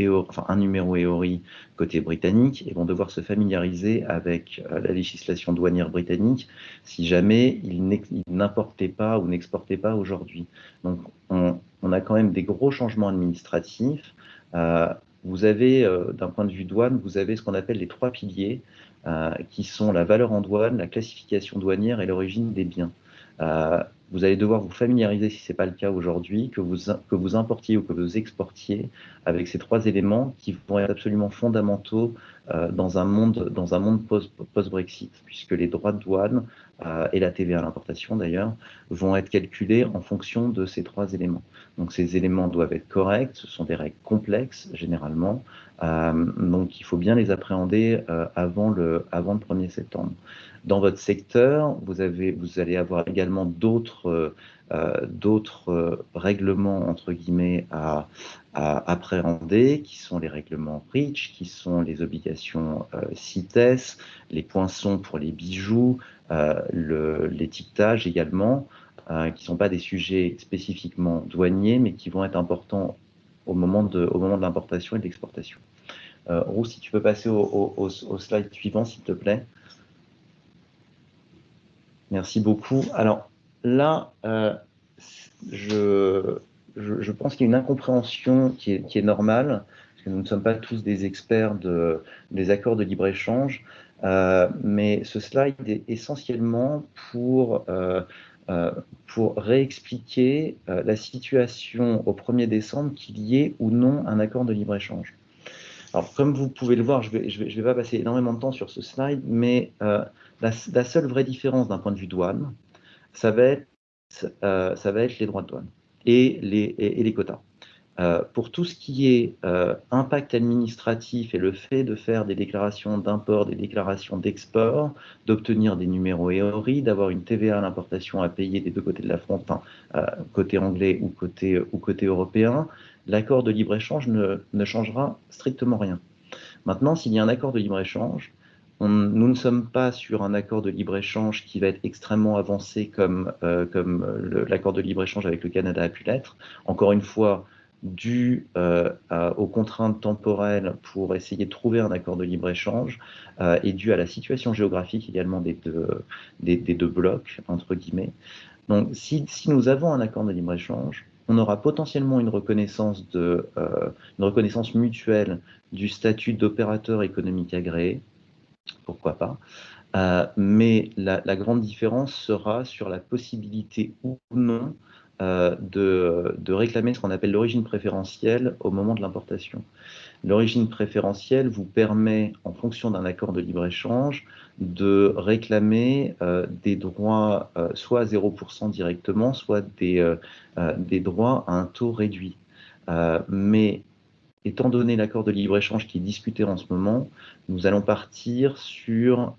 un numéro EORI côté britannique et vont devoir se familiariser avec la législation douanière britannique si jamais ils n'importaient pas ou n'exportaient pas aujourd'hui. Donc on a quand même des gros changements administratifs. Vous avez, d'un point de vue douane, vous avez ce qu'on appelle les 3 piliers, qui sont la valeur en douane, la classification douanière et l'origine des biens. Vous allez devoir vous familiariser, si ce n'est pas le cas aujourd'hui, que vous importiez ou que vous exportiez avec ces 3 éléments qui vont être absolument fondamentaux dans un monde post-Brexit, puisque les droits de douane et la TVA à l'importation d'ailleurs vont être calculés en fonction de ces 3 éléments. Donc ces éléments doivent être corrects, ce sont des règles complexes généralement, donc il faut bien les appréhender avant le 1er septembre. Dans votre secteur, vous allez avoir également d'autres règlements, entre guillemets, à appréhender, qui sont les règlements REACH, qui sont les obligations CITES, les poinçons pour les bijoux, l'étiquetage également, qui ne sont pas des sujets spécifiquement douaniers, mais qui vont être importants au moment de l'importation et de l'exportation. Rousse, si tu peux passer au slide suivant, s'il te plaît. Merci beaucoup. Alors là, je pense qu'il y a une incompréhension qui est normale, parce que nous ne sommes pas tous des experts des accords de libre-échange, mais ce slide est essentiellement pour réexpliquer la situation au 1er décembre, qu'il y ait ou non un accord de libre-échange. Alors, comme vous pouvez le voir, je vais pas passer énormément de temps sur ce slide, mais la seule vraie différence d'un point de vue douane, ça va être les droits de douane et les quotas. Pour tout ce qui est impact administratif et le fait de faire des déclarations d'import, des déclarations d'export, d'obtenir des numéros EORI, d'avoir une TVA à l'importation à payer des deux côtés de la frontière, côté anglais ou côté européen, l'accord de libre-échange ne changera strictement rien. Maintenant, s'il y a un accord de libre-échange, nous ne sommes pas sur un accord de libre-échange qui va être extrêmement avancé comme l'accord de libre-échange avec le Canada a pu l'être. Encore une fois, dû aux contraintes temporelles pour essayer de trouver un accord de libre-échange et dû à la situation géographique également des deux blocs, entre guillemets. Donc, si nous avons un accord de libre-échange, on aura potentiellement une reconnaissance mutuelle du statut d'opérateur économique agréé, pourquoi pas, mais la grande différence sera sur la possibilité ou non de réclamer ce qu'on appelle l'origine préférentielle au moment de l'importation. L'origine préférentielle vous permet, en fonction d'un accord de libre-échange, de réclamer des droits soit à 0% directement, soit des droits à un taux réduit. Mais étant donné l'accord de libre-échange qui est discuté en ce moment, nous allons partir sur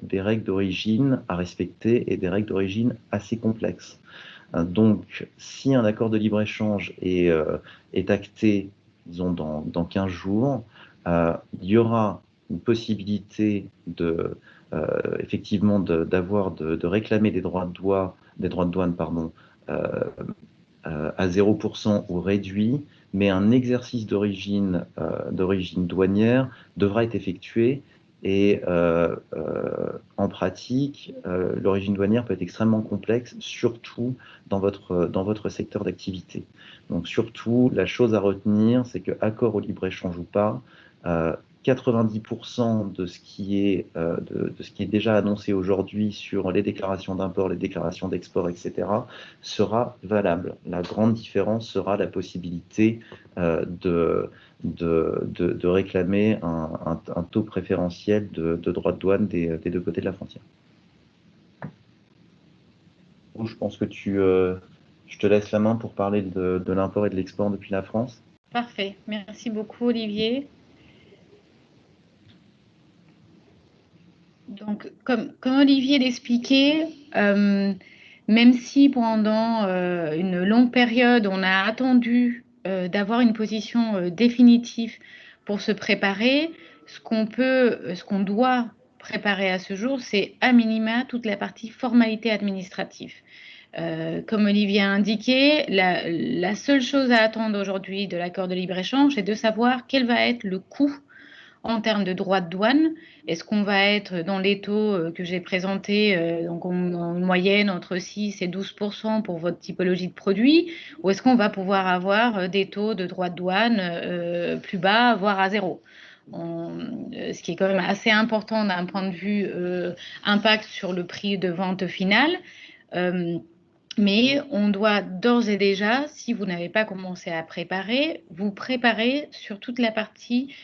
des règles d'origine à respecter et des règles d'origine assez complexes. Donc, si un accord de libre-échange est acté, disons, dans 15 jours, il y aura une possibilité effectivement de réclamer des droits de douane à 0% ou réduit, mais un exercice d'origine douanière devra être effectué et en pratique, l'origine douanière peut être extrêmement complexe, surtout dans votre secteur d'activité. Donc surtout, la chose à retenir, c'est que accord au libre-échange ou pas, 90% de ce qui est déjà annoncé aujourd'hui sur les déclarations d'import, les déclarations d'export, etc., sera valable. La grande différence sera la possibilité de réclamer un taux préférentiel de droits de douane des deux côtés de la frontière. Je pense que je te laisse la main pour parler de l'import et de l'export depuis la France. Parfait. Merci beaucoup, Olivier. Donc, comme Olivier l'expliquait, même si pendant une longue période, on a attendu d'avoir une position définitive pour se préparer, ce qu'on doit préparer à ce jour, c'est à minima toute la partie formalité administrative. Comme Olivier a indiqué, la seule chose à attendre aujourd'hui de l'accord de libre-échange, c'est de savoir quel va être le coût en termes de droits de douane. Est-ce qu'on va être dans les taux que j'ai présentés, donc en moyenne entre 6 et 12% pour votre typologie de produit, ou est-ce qu'on va pouvoir avoir des taux de droits de douane plus bas, voire à zéro? Ce qui est quand même assez important d'un point de vue impact sur le prix de vente final. Mais on doit d'ores et déjà, si vous n'avez pas commencé à préparer, vous préparer sur toute la partie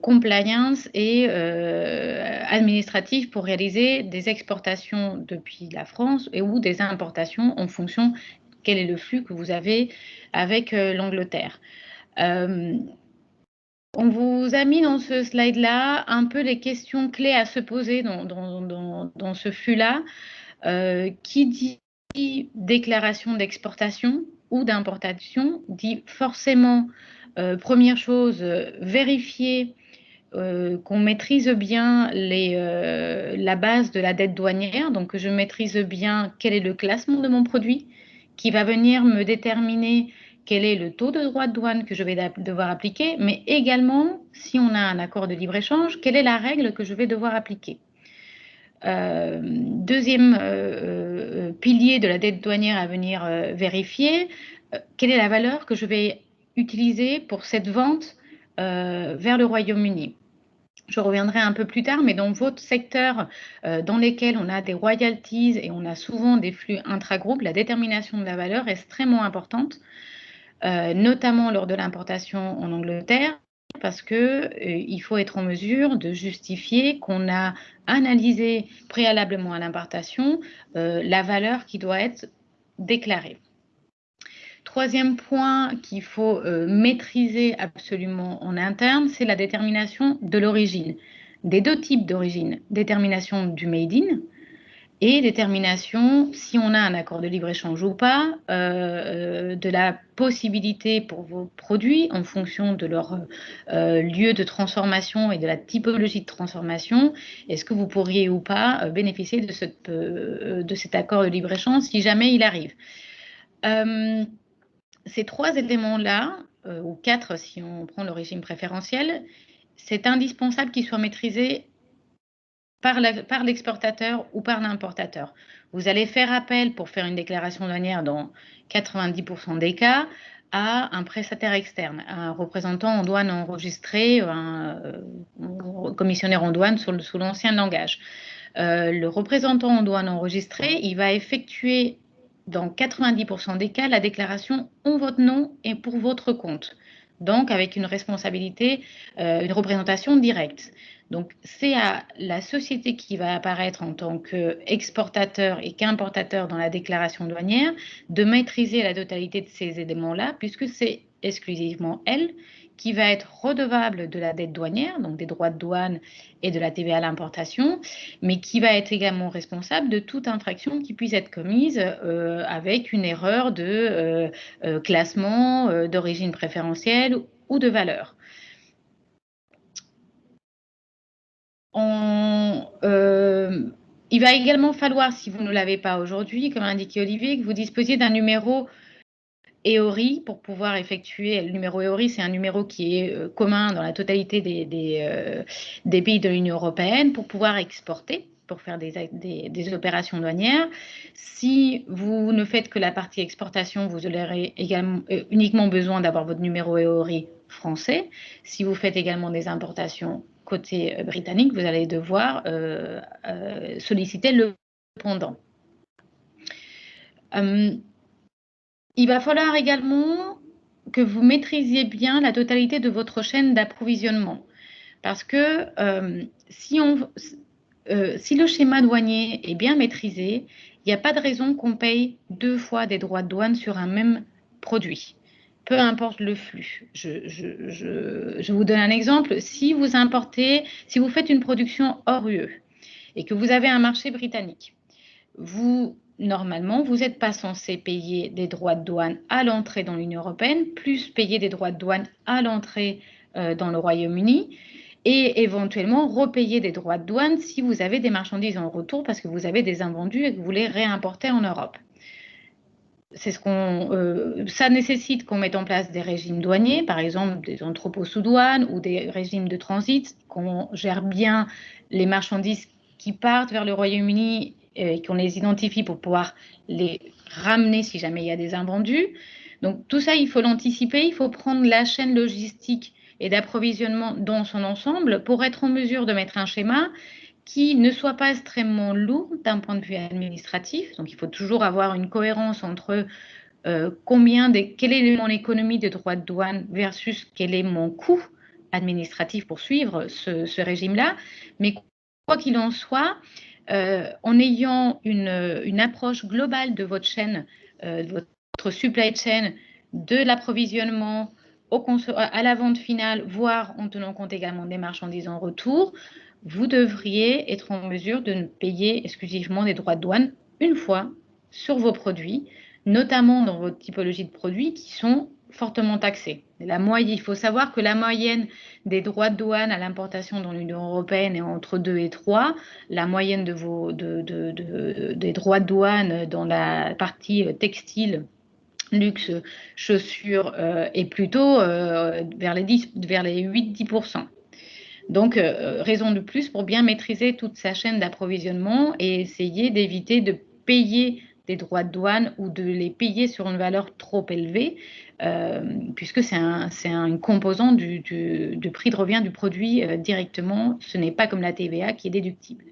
compliance et administrative pour réaliser des exportations depuis la France et ou des importations en fonction quel est le flux que vous avez avec l'Angleterre. On vous a mis dans ce slide-là un peu les questions clés à se poser dans ce flux-là. Qui dit déclaration d'exportation ou d'importation dit forcément, première chose, vérifier qu'on maîtrise bien la base de la dette douanière, donc que je maîtrise bien quel est le classement de mon produit, qui va venir me déterminer quel est le taux de droit de douane que je vais devoir appliquer, mais également, si on a un accord de libre-échange, quelle est la règle que je vais devoir appliquer. Deuxième pilier de la dette douanière à venir vérifier, quelle est la valeur que je vais utiliser pour cette vente vers le Royaume-Uni. Je reviendrai un peu plus tard, mais dans votre secteur dans lesquels on a des royalties et on a souvent des flux intragroupes, la détermination de la valeur est extrêmement importante, notamment lors de l'importation en Angleterre, parce qu'il faut être en mesure de justifier qu'on a analysé préalablement à l'importation la valeur qui doit être déclarée. Troisième point qu'il faut maîtriser absolument en interne, c'est la détermination de l'origine, des deux types d'origine, détermination du made in et détermination, si on a un accord de libre-échange ou pas, de la possibilité pour vos produits, en fonction de leur lieu de transformation et de la typologie de transformation, est-ce que vous pourriez ou pas bénéficier de cet accord de libre-échange si jamais il arrive. Ces trois éléments-là, ou quatre si on prend le régime préférentiel, c'est indispensable qu'ils soient maîtrisés par l'exportateur ou par l'importateur. Vous allez faire appel pour faire une déclaration douanière dans 90% des cas à un prestataire externe, un représentant en douane enregistré, un commissionnaire en douane sous l'ancien langage. Le représentant en douane enregistré, il va effectuer dans 90% des cas la déclaration en votre nom et pour votre compte, donc avec une responsabilité, une représentation directe. Donc, c'est à la société qui va apparaître en tant qu'exportateur et qu'importateur dans la déclaration douanière de maîtriser la totalité de ces éléments-là, puisque c'est exclusivement elle qui va être redevable de la dette douanière, donc des droits de douane et de la TVA à l'importation, mais qui va être également responsable de toute infraction qui puisse être commise avec une erreur de classement, d'origine préférentielle ou de valeur. Il va également falloir, si vous ne l'avez pas aujourd'hui, comme indiqué Olivier, que vous disposiez d'un numéro EORI pour pouvoir effectuer. Le numéro EORI, c'est un numéro qui est commun dans la totalité des pays de l'Union européenne pour pouvoir exporter, pour faire des opérations douanières. Si vous ne faites que la partie exportation, vous aurez également uniquement besoin d'avoir votre numéro EORI français. Si vous faites également des importations côté britannique, vous allez devoir solliciter le pendant. Il va falloir également que vous maîtrisiez bien la totalité de votre chaîne d'approvisionnement. Parce que si le schéma douanier est bien maîtrisé, il n'y a pas de raison qu'on paye 2 fois des droits de douane sur un même produit. Peu importe le flux. Je vous donne un exemple. Si vous faites une production hors UE et que vous avez un marché britannique, normalement, vous n'êtes pas censé payer des droits de douane à l'entrée dans l'Union européenne, plus payer des droits de douane à l'entrée dans le Royaume-Uni et éventuellement repayer des droits de douane si vous avez des marchandises en retour parce que vous avez des invendus et que vous voulez réimporter en Europe. Ça nécessite qu'on mette en place des régimes douaniers, par exemple des entrepôts sous douane ou des régimes de transit, qu'on gère bien les marchandises qui partent vers le Royaume-Uni et qu'on les identifie pour pouvoir les ramener si jamais il y a des invendus. Donc tout ça, il faut l'anticiper, il faut prendre la chaîne logistique et d'approvisionnement dans son ensemble pour être en mesure de mettre un schéma qui ne soit pas extrêmement lourd d'un point de vue administratif. Donc, il faut toujours avoir une cohérence entre quel est mon économie de droits de douane versus quel est mon coût administratif pour suivre ce régime-là. Mais quoi qu'il en soit, en ayant une approche globale de votre chaîne, de votre supply chain, de l'approvisionnement à la vente finale, voire en tenant compte également des marchandises en retour, vous devriez être en mesure de ne payer exclusivement des droits de douane une fois sur vos produits, notamment dans votre typologie de produits qui sont fortement taxés. Il faut savoir que la moyenne des droits de douane à l'importation dans l'Union européenne est entre 2 et 3. La moyenne des droits de douane dans la partie textile, luxe, chaussures est plutôt vers les 8-10%. Donc, raison de plus pour bien maîtriser toute sa chaîne d'approvisionnement et essayer d'éviter de payer des droits de douane ou de les payer sur une valeur trop élevée, puisque c'est un composant du prix de revient du produit directement. Ce n'est pas comme la TVA qui est déductible.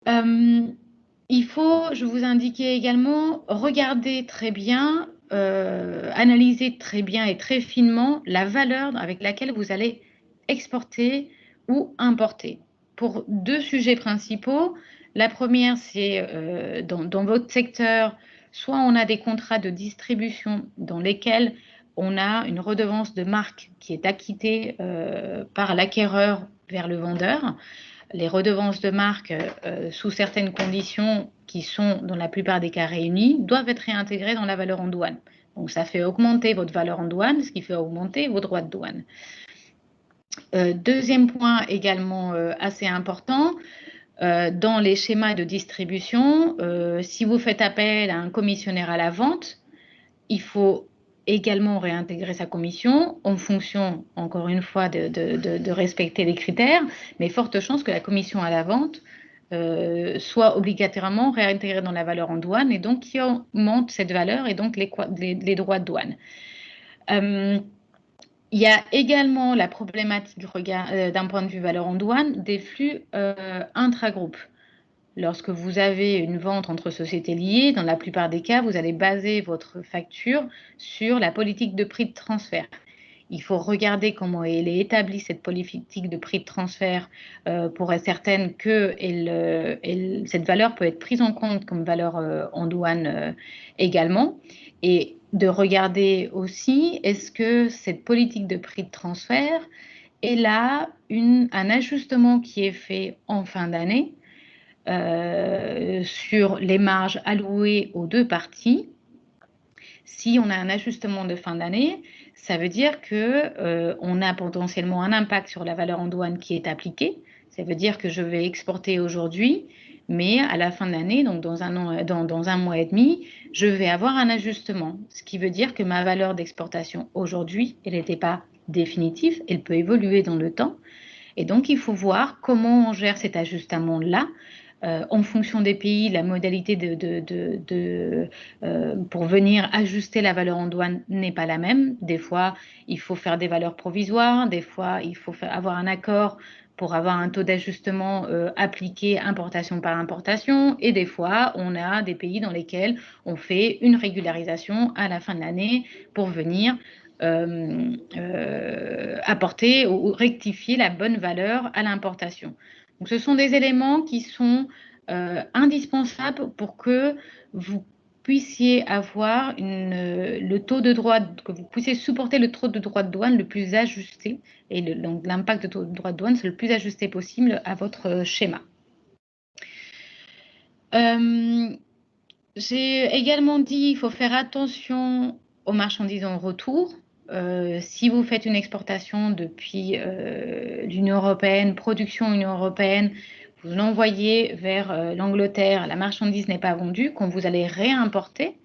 Il faut, je vous indiquais également, regarder très bien, analyser très bien et très finement la valeur avec laquelle vous allez exporter ou importer. Pour 2 sujets principaux. La première, c'est dans votre secteur, soit on a des contrats de distribution dans lesquels on a une redevance de marque qui est acquittée par l'acquéreur vers le vendeur. Les redevances de marque, sous certaines conditions qui sont dans la plupart des cas réunies, doivent être réintégrées dans la valeur en douane. Donc ça fait augmenter votre valeur en douane, ce qui fait augmenter vos droits de douane. Deuxième point également assez important, dans les schémas de distribution, si vous faites appel à un commissionnaire à la vente, il faut également réintégrer sa commission en fonction, encore une fois, de respecter les critères, mais forte chance que la commission à la vente soit obligatoirement réintégrée dans la valeur en douane et donc qui augmente cette valeur et donc les droits de douane. Il y a également la problématique d'un point de vue valeur en douane des flux intragroupes. Lorsque vous avez une vente entre sociétés liées, dans la plupart des cas, vous allez baser votre facture sur la politique de prix de transfert. Il faut regarder comment elle est établie, cette politique de prix de transfert, pour être certaine que cette valeur peut être prise en compte comme valeur en douane également. Et de regarder aussi, est-ce que cette politique de prix de transfert est là un ajustement qui est fait en fin d'année sur les marges allouées aux deux parties. Si on a un ajustement de fin d'année, ça veut dire qu'on a potentiellement un impact sur la valeur en douane qui est appliquée. Ça veut dire que je vais exporter aujourd'hui, mais à la fin de l'année, donc dans un mois et demi, je vais avoir un ajustement. Ce qui veut dire que ma valeur d'exportation aujourd'hui, elle n'était pas définitive, elle peut évoluer dans le temps. Et donc, il faut voir comment on gère cet ajustement-là. En fonction des pays, la modalité pour venir ajuster la valeur en douane n'est pas la même. Des fois, il faut faire des valeurs provisoires, des fois, il faut avoir un accord pour avoir un taux d'ajustement appliqué importation par importation, et des fois, on a des pays dans lesquels on fait une régularisation à la fin de l'année pour venir apporter ou rectifier la bonne valeur à l'importation. Donc, ce sont des éléments qui sont indispensables pour que vous puissiez avoir le taux de droit, que vous puissiez supporter le taux de droit de douane le plus ajusté, et donc l'impact de taux de droit de douane, c'est le plus ajusté possible à votre schéma. J'ai également dit qu'il faut faire attention aux marchandises en retour. Si vous faites une exportation depuis l'Union européenne, production Union européenne, vous l'envoyez vers l'Angleterre, la marchandise n'est pas vendue, quand vous allez réimporter,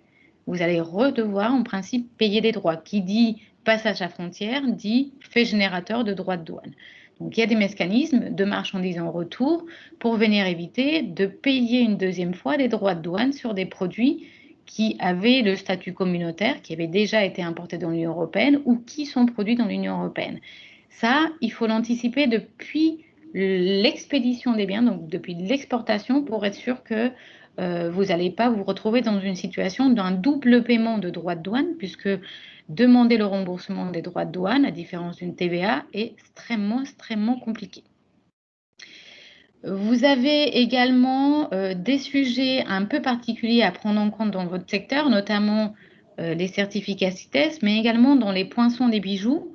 vous allez redevoir en principe payer des droits. Qui dit passage à frontière dit fait générateur de droits de douane. Donc il y a des mécanismes de marchandises en retour pour venir éviter de payer une deuxième fois des droits de douane sur des produits qui avaient le statut communautaire, qui avaient déjà été importés dans l'Union européenne ou qui sont produits dans l'Union européenne. Ça, il faut l'anticiper depuis l'expédition des biens, donc depuis l'exportation, pour être sûr que vous n'allez pas vous retrouver dans une situation d'un double paiement de droits de douane, puisque demander le remboursement des droits de douane, à différence d'une TVA, est extrêmement compliqué. Vous avez également des sujets un peu particuliers à prendre en compte dans votre secteur, notamment les certificats CITES, mais également dans les poinçons des bijoux.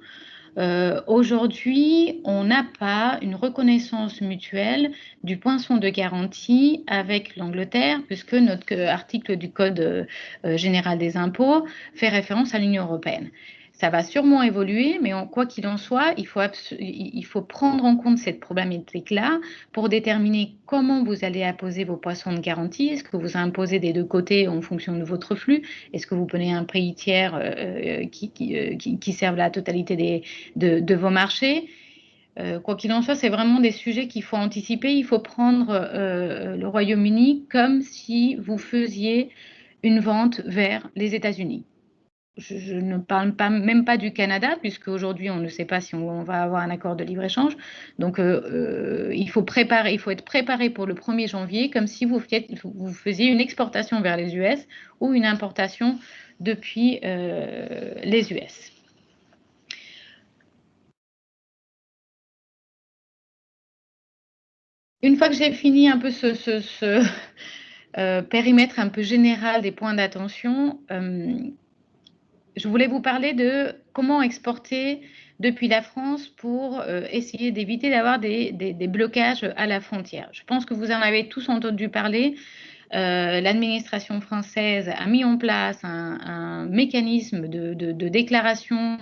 Aujourd'hui, on n'a pas une reconnaissance mutuelle du poinçon de garantie avec l'Angleterre, puisque notre article du Code général des impôts fait référence à l'Union européenne. Ça va sûrement évoluer, mais quoi qu'il en soit, il faut prendre en compte cette problématique-là pour déterminer comment vous allez apposer vos poinçons de garantie. Est-ce que vous imposez des deux côtés en fonction de votre flux? Est-ce que vous prenez un prix tiers qui serve la totalité de vos marchés? Quoi qu'il en soit, c'est vraiment des sujets qu'il faut anticiper. Il faut prendre le Royaume-Uni comme si vous faisiez une vente vers les États-Unis. Je ne parle même pas du Canada, puisque aujourd'hui on ne sait pas si on va avoir un accord de libre-échange. Donc il faut être préparé pour le 1er janvier, comme si vous faisiez une exportation vers les US ou une importation depuis les US. Une fois que j'ai fini un peu périmètre un peu général des points d'attention, je voulais vous parler de comment exporter depuis la France pour essayer d'éviter d'avoir des blocages à la frontière. Je pense que vous en avez tous entendu parler. L'administration française a mis en place un mécanisme de déclaration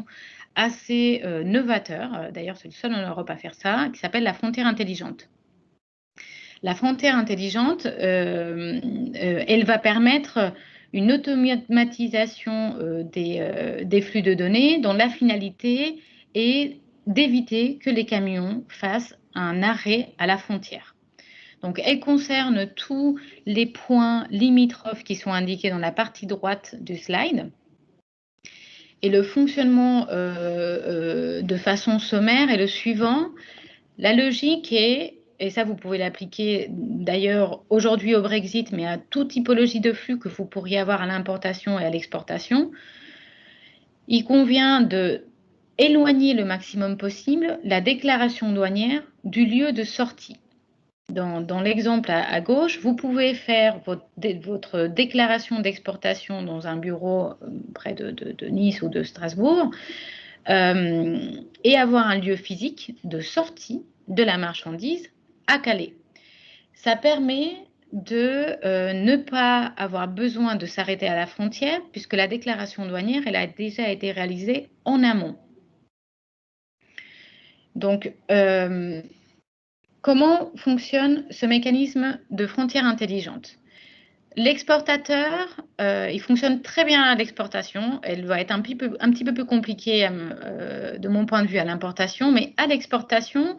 assez novateur. D'ailleurs, c'est le seul en Europe à faire ça, qui s'appelle la frontière intelligente. La frontière intelligente, elle va permettre une automatisation des flux de données dont la finalité est d'éviter que les camions fassent un arrêt à la frontière. Donc, elle concerne tous les points limitrophes qui sont indiqués dans la partie droite du slide. Et le fonctionnement de façon sommaire est le suivant. La logique est, et ça vous pouvez l'appliquer d'ailleurs aujourd'hui au Brexit, mais à toute typologie de flux que vous pourriez avoir à l'importation et à l'exportation, il convient de éloigner le maximum possible la déclaration douanière du lieu de sortie. Dans l'exemple à gauche, vous pouvez faire votre déclaration d'exportation dans un bureau près de Nice ou de Strasbourg et avoir un lieu physique de sortie de la marchandise à Calais. Ça permet de ne pas avoir besoin de s'arrêter à la frontière puisque la déclaration douanière, elle a déjà été réalisée en amont. Donc, comment fonctionne ce mécanisme de frontière intelligente? L'exportateur, il fonctionne très bien à l'exportation. Elle va être un petit peu plus compliquée de mon point de vue à l'importation, mais à l'exportation,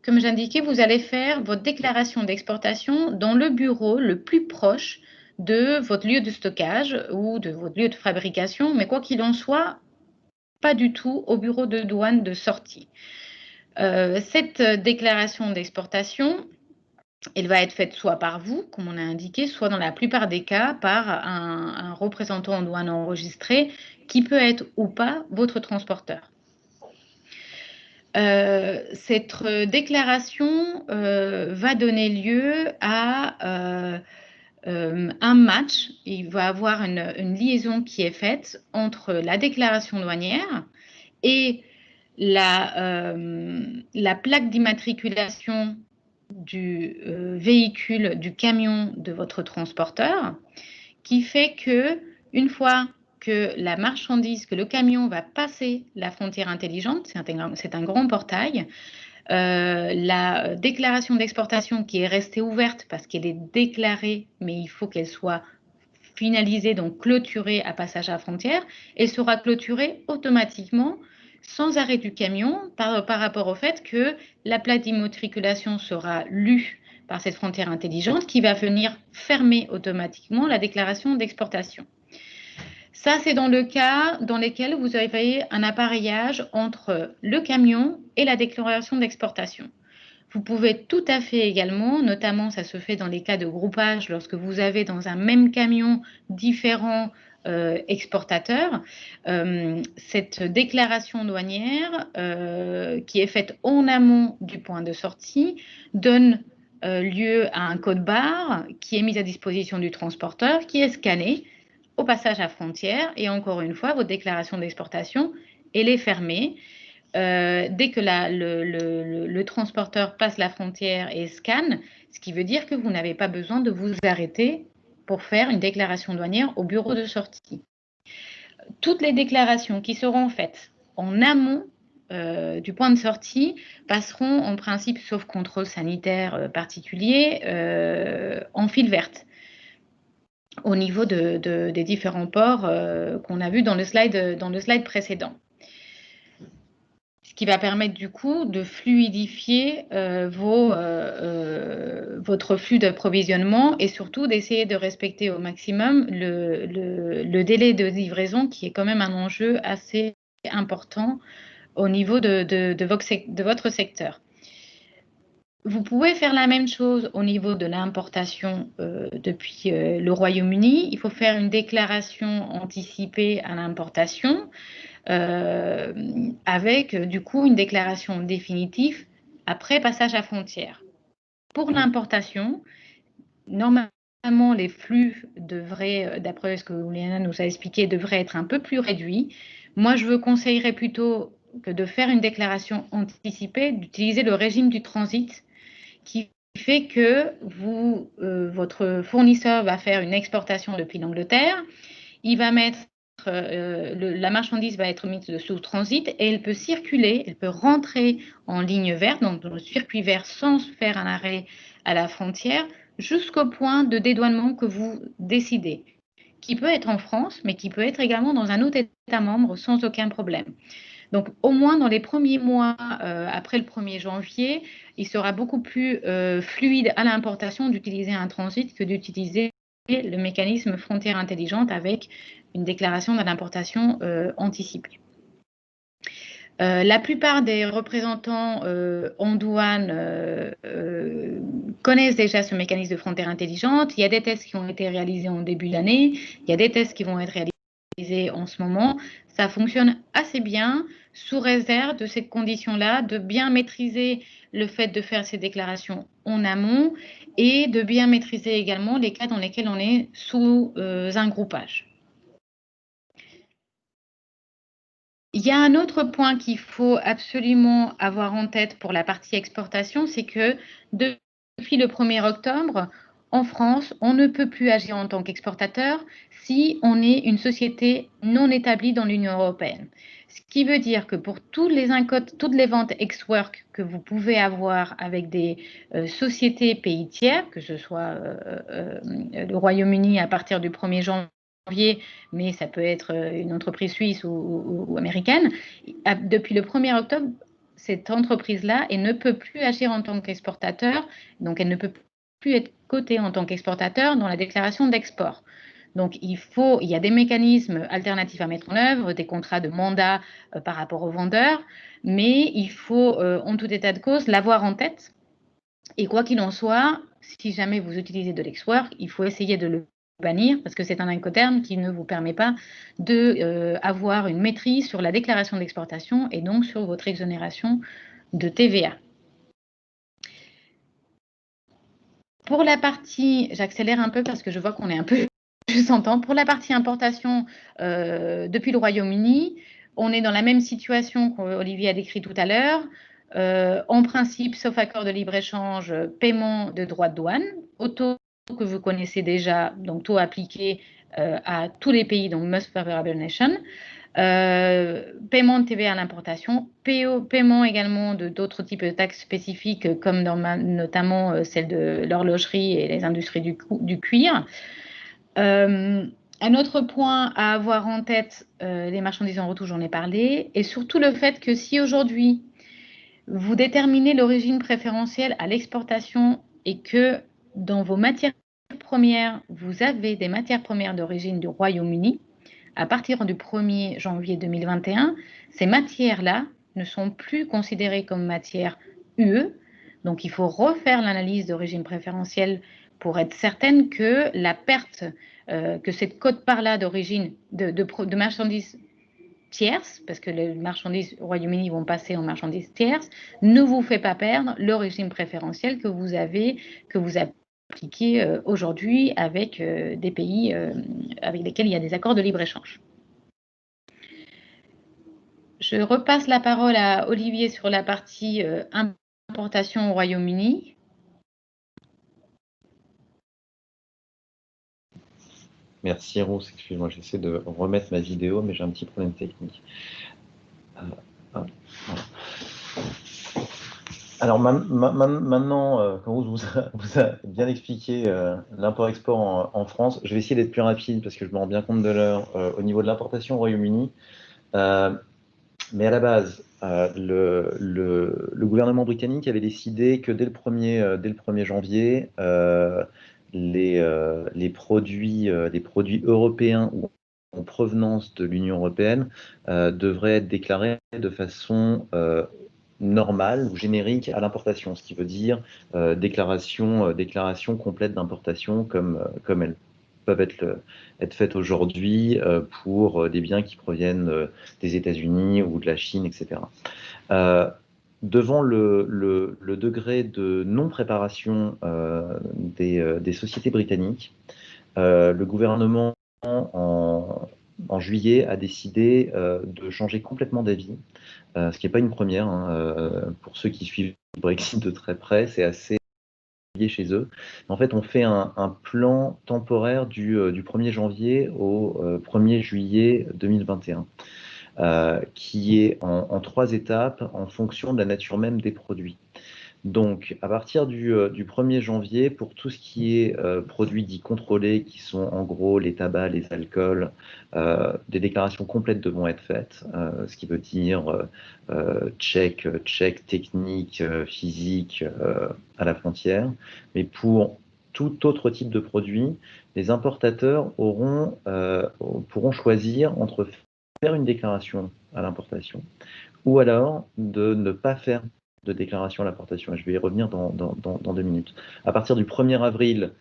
comme j'indiquais, vous allez faire votre déclaration d'exportation dans le bureau le plus proche de votre lieu de stockage ou de votre lieu de fabrication, mais quoi qu'il en soit, pas du tout au bureau de douane de sortie. Cette déclaration d'exportation, elle va être faite soit par vous, comme on a indiqué, soit dans la plupart des cas par un représentant en douane enregistré qui peut être ou pas votre transporteur. Cette déclaration va donner lieu à un match. Il va avoir une liaison qui est faite entre la déclaration douanière et la plaque d'immatriculation du véhicule, du camion de votre transporteur, qui fait que une fois que la marchandise, que le camion va passer la frontière intelligente, c'est un grand portail, la déclaration d'exportation qui est restée ouverte parce qu'elle est déclarée, mais il faut qu'elle soit finalisée, donc clôturée à passage à la frontière, elle sera clôturée automatiquement sans arrêt du camion par rapport au fait que la plaque d'immatriculation sera lue par cette frontière intelligente qui va venir fermer automatiquement la déclaration d'exportation. Ça, c'est dans le cas dans lequel vous avez un appareillage entre le camion et la déclaration d'exportation. Vous pouvez tout à fait également, notamment ça se fait dans les cas de groupage, lorsque vous avez dans un même camion différents exportateurs, cette déclaration douanière qui est faite en amont du point de sortie donne lieu à un code barre qui est mis à disposition du transporteur, qui est scanné au passage à frontière. Et encore une fois, votre déclaration d'exportation, elle est fermée. Dès que le transporteur passe la frontière et scanne, ce qui veut dire que vous n'avez pas besoin de vous arrêter pour faire une déclaration douanière au bureau de sortie. Toutes les déclarations qui seront faites en amont du point de sortie passeront en principe, sauf contrôle sanitaire particulier, en file verte au niveau des différents ports qu'on a vus dans le slide précédent. Ce qui va permettre du coup de fluidifier votre flux d'approvisionnement et surtout d'essayer de respecter au maximum le délai de livraison qui est quand même un enjeu assez important au niveau de votre secteur. Vous pouvez faire la même chose au niveau de l'importation depuis le Royaume-Uni. Il faut faire une déclaration anticipée à l'importation avec du coup une déclaration définitive après passage à frontière. Pour l'importation, normalement, les flux devraient, d'après ce que Léana nous a expliqué, devraient être un peu plus réduits. Moi, je conseillerais plutôt que de faire une déclaration anticipée, d'utiliser le régime du transit qui fait que votre fournisseur va faire une exportation depuis l'Angleterre, il va mettre la marchandise va être mise sous transit et elle peut circuler, elle peut rentrer en ligne verte, donc dans le circuit vert sans faire un arrêt à la frontière, jusqu'au point de dédouanement que vous décidez, qui peut être en France, mais qui peut être également dans un autre État membre sans aucun problème. Donc, au moins dans les premiers mois après le 1er janvier, il sera beaucoup plus fluide à l'importation d'utiliser un transit que d'utiliser le mécanisme frontière intelligente avec une déclaration de l'importation anticipée. La plupart des représentants en douane connaissent déjà ce mécanisme de frontière intelligente. Il y a des tests qui ont été réalisés en début d'année, il y a des tests qui vont être réalisés en ce moment. Ça fonctionne assez bien, sous réserve de cette condition-là, de bien maîtriser le fait de faire ces déclarations en amont et de bien maîtriser également les cas dans lesquels on est sous un groupage. Il y a un autre point qu'il faut absolument avoir en tête pour la partie exportation, c'est que depuis le 1er octobre, en France, on ne peut plus agir en tant qu'exportateur si on est une société non établie dans l'Union européenne. Ce qui veut dire que pour toutes les ventes ex-work que vous pouvez avoir avec des sociétés pays tiers, que ce soit le Royaume-Uni à partir du 1er janvier, mais ça peut être une entreprise suisse ou américaine, depuis le 1er octobre, cette entreprise-là, elle ne peut plus agir en tant qu'exportateur, donc elle ne peut plus être cotée en tant qu'exportateur dans la déclaration d'export. Donc, il y a des mécanismes alternatifs à mettre en œuvre, des contrats de mandat par rapport aux vendeurs, mais il faut, en tout état de cause, l'avoir en tête. Et quoi qu'il en soit, si jamais vous utilisez de l'ex-work, il faut essayer de le bannir parce que c'est un incoterm qui ne vous permet pas d'avoir une maîtrise sur la déclaration d'exportation et donc sur votre exonération de TVA. Pour la partie, j'accélère un peu parce que je vois qu'on est un peu juste en temps. Pour la partie importation depuis le Royaume-Uni, on est dans la même situation qu'Olivier a décrit tout à l'heure. En principe, sauf accord de libre-échange, paiement de droits de douane, au taux que vous connaissez déjà, donc taux appliqué à tous les pays, donc Most Favorable Nation. Paiement de TVA à l'importation, paiement également d'autres types de taxes spécifiques comme notamment celle de l'horlogerie et les industries du cuir. Un autre point à avoir en tête, les marchandises en retour, j'en ai parlé, et surtout le fait que si aujourd'hui vous déterminez l'origine préférentielle à l'exportation et que dans vos matières premières, vous avez des matières premières d'origine du Royaume-Uni, à partir du 1er janvier 2021, ces matières-là ne sont plus considérées comme matières UE. Donc, il faut refaire l'analyse d'origine préférentielle pour être certaine que la perte, que cette quote-part-là d'origine de marchandises tierces, parce que les marchandises au Royaume-Uni vont passer en marchandises tierces, ne vous fait pas perdre le régime préférentiel que vous appliqué aujourd'hui avec des pays avec lesquels il y a des accords de libre-échange. Je repasse la parole à Olivier sur la partie importation au Royaume-Uni. Merci Rose, excuse-moi, j'essaie de remettre ma vidéo, mais j'ai un petit problème technique. Alors maintenant, quand Rose vous a bien expliqué l'import-export en France, je vais essayer d'être plus rapide parce que je me rends bien compte de l'heure au niveau de l'importation au Royaume-Uni. Mais à la base, le gouvernement britannique avait décidé que dès le 1er janvier, les produits européens ou en provenance de l'Union européenne devraient être déclarés de façon normale ou générique à l'importation, ce qui veut dire déclaration complète d'importation comme elles peuvent être faites aujourd'hui pour des biens qui proviennent des États-Unis ou de la Chine, etc. devant le degré de non-préparation des sociétés britanniques, le gouvernement, en juillet, a décidé de changer complètement d'avis, ce qui n'est pas une première. Hein, pour ceux qui suivent le Brexit de très près, c'est assez lié chez eux. En fait, on fait un plan temporaire du 1er janvier au 1er juillet 2021. Qui est en 3 étapes en fonction de la nature même des produits. Donc, à partir du 1er janvier, pour tout ce qui est produits dits contrôlés, qui sont en gros les tabacs, les alcools, des déclarations complètes devront être faites, ce qui veut dire check technique, physique à la frontière. Mais pour tout autre type de produit, les importateurs pourront choisir entre faire une déclaration à l'importation ou alors de ne pas faire de déclaration à l'importation. Je vais y revenir dans 2 minutes. À partir du 1er avril,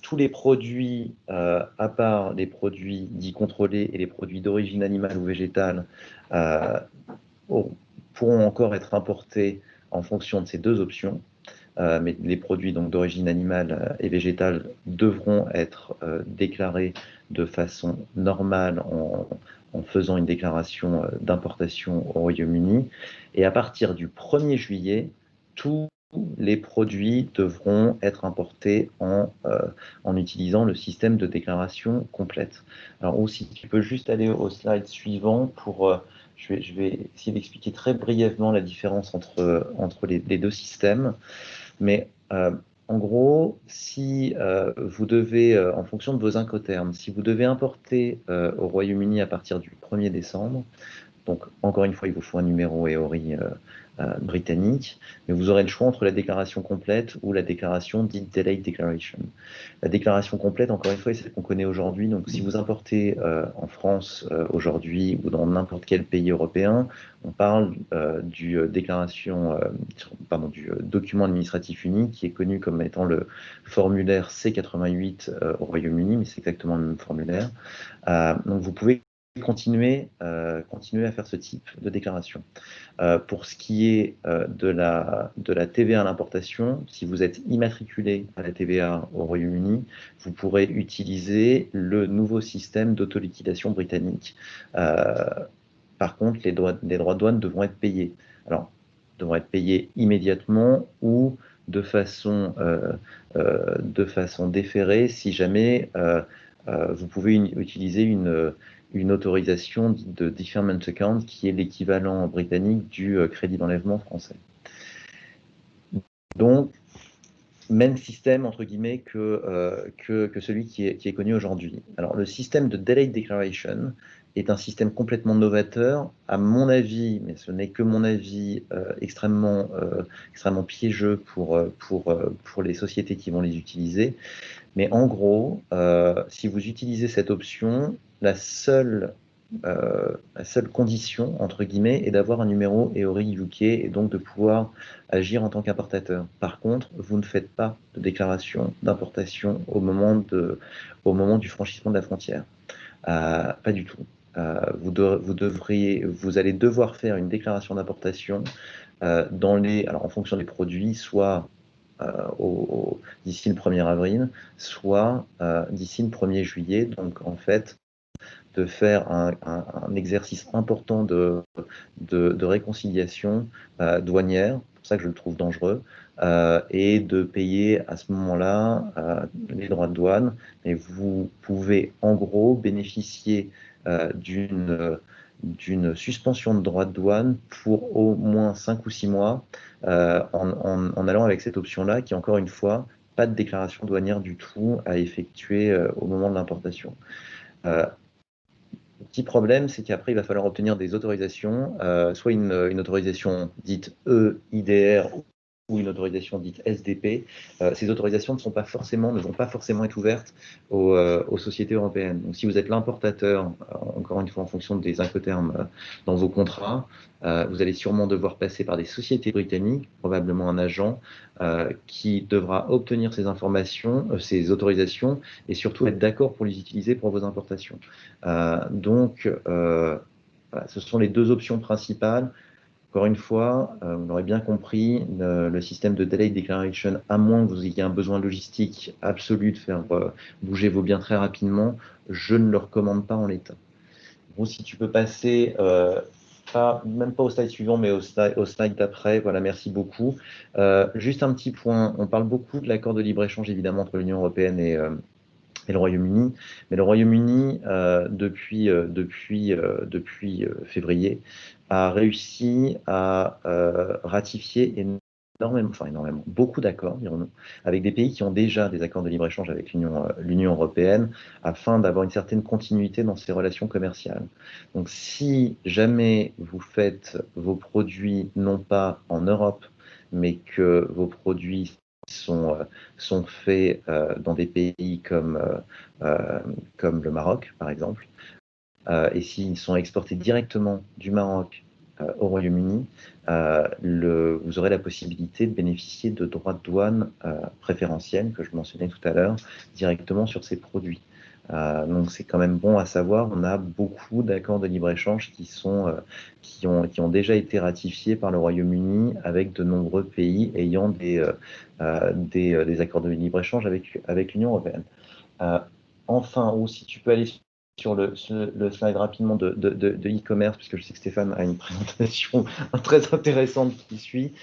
tous les produits, à part les produits dits contrôlés et les produits d'origine animale ou végétale, pourront encore être importés en fonction de ces 2 options. Mais les produits d'origine animale et végétale devront être déclarés de façon normale en faisant une déclaration d'importation au Royaume-Uni. Et à partir du 1er juillet, tous les produits devront être importés en utilisant le système de déclaration complète. Alors aussi, tu peux juste aller au slide suivant pour... je vais essayer d'expliquer très brièvement la différence entre les 2 systèmes. Mais en gros, si vous devez, en fonction de vos incoterms, si vous devez importer au Royaume-Uni à partir du 1er décembre, donc encore une fois, il vous faut un numéro EORI britannique, mais vous aurez le choix entre la déclaration complète ou la déclaration dite Delayed Declaration. La déclaration complète, encore une fois, est celle qu'on connaît aujourd'hui. Donc si vous importez en France aujourd'hui ou dans n'importe quel pays européen, on parle du document administratif unique qui est connu comme étant le formulaire C88 au Royaume-Uni, mais c'est exactement le même formulaire. Donc vous pouvez continuer à faire ce type de déclaration. Pour ce qui est de la TVA à l'importation, si vous êtes immatriculé à la TVA au Royaume-Uni, vous pourrez utiliser le nouveau système d'autoliquidation britannique. Par contre, les droits de douane devront être payés. Alors, devront être payés immédiatement ou de façon déférée si jamais vous pouvez utiliser une autorisation de deferment account qui est l'équivalent britannique du crédit d'enlèvement français. Donc, même système, entre guillemets, que celui qui est connu aujourd'hui. Alors, le système de Delayed Declaration est un système complètement novateur, à mon avis, mais ce n'est que mon avis, extrêmement piégeux pour les sociétés qui vont les utiliser. Mais en gros, si vous utilisez cette option, la seule condition, entre guillemets, est d'avoir un numéro EORI UK et donc de pouvoir agir en tant qu'importateur. Par contre, vous ne faites pas de déclaration d'importation au moment du franchissement de la frontière. Pas du tout. Vous allez devoir faire une déclaration d'importation en fonction des produits, soit d'ici le 1er avril, soit d'ici le 1er juillet. Donc, en fait, de faire un exercice important de réconciliation douanière, c'est pour ça que je le trouve dangereux, et de payer à ce moment-là les droits de douane. Et vous pouvez en gros bénéficier d'une suspension de droits de douane pour au moins 5 ou 6 mois en allant avec cette option-là qui, encore une fois, pas de déclaration douanière du tout à effectuer au moment de l'importation. Le petit problème, c'est qu'après, il va falloir obtenir des autorisations, soit une autorisation dite EIDR ou une autorisation dite SDP. Ces autorisations ne vont pas forcément être ouvertes aux sociétés européennes. Donc, si vous êtes l'importateur, encore une fois en fonction des incoterms dans vos contrats, vous allez sûrement devoir passer par des sociétés britanniques, probablement un agent qui devra obtenir ces informations, ces autorisations, et surtout être d'accord pour les utiliser pour vos importations. Donc, voilà, ce sont les 2 options principales. Encore une fois, vous l'aurez bien compris, le système de Delayed Declaration, à moins que vous ayez un besoin logistique absolu de faire bouger vos biens très rapidement, je ne le recommande pas en l'état. Bon, si tu peux passer, même pas au slide suivant, mais au slide d'après, voilà, merci beaucoup. Juste un petit point, on parle beaucoup de l'accord de libre-échange, évidemment, entre l'Union européenne et le Royaume-Uni, mais le Royaume-Uni, depuis février, a réussi à ratifier énormément, beaucoup d'accords, dirons-nous, avec des pays qui ont déjà des accords de libre-échange avec l'Union européenne, afin d'avoir une certaine continuité dans ces relations commerciales. Donc, si jamais vous faites vos produits non pas en Europe, mais que vos produits sont faits dans des pays comme le Maroc, par exemple, et s'ils sont exportés directement du Maroc au Royaume-Uni, vous aurez la possibilité de bénéficier de droits de douane préférentiels, que je mentionnais tout à l'heure, directement sur ces produits. Donc c'est quand même bon à savoir, on a beaucoup d'accords de libre-échange qui ont déjà été ratifiés par le Royaume-Uni avec de nombreux pays ayant des accords de libre-échange avec l'Union européenne. Enfin, ou si tu peux aller sur le slide rapidement de e-commerce, puisque je sais que Stéphane a une présentation très intéressante qui suit.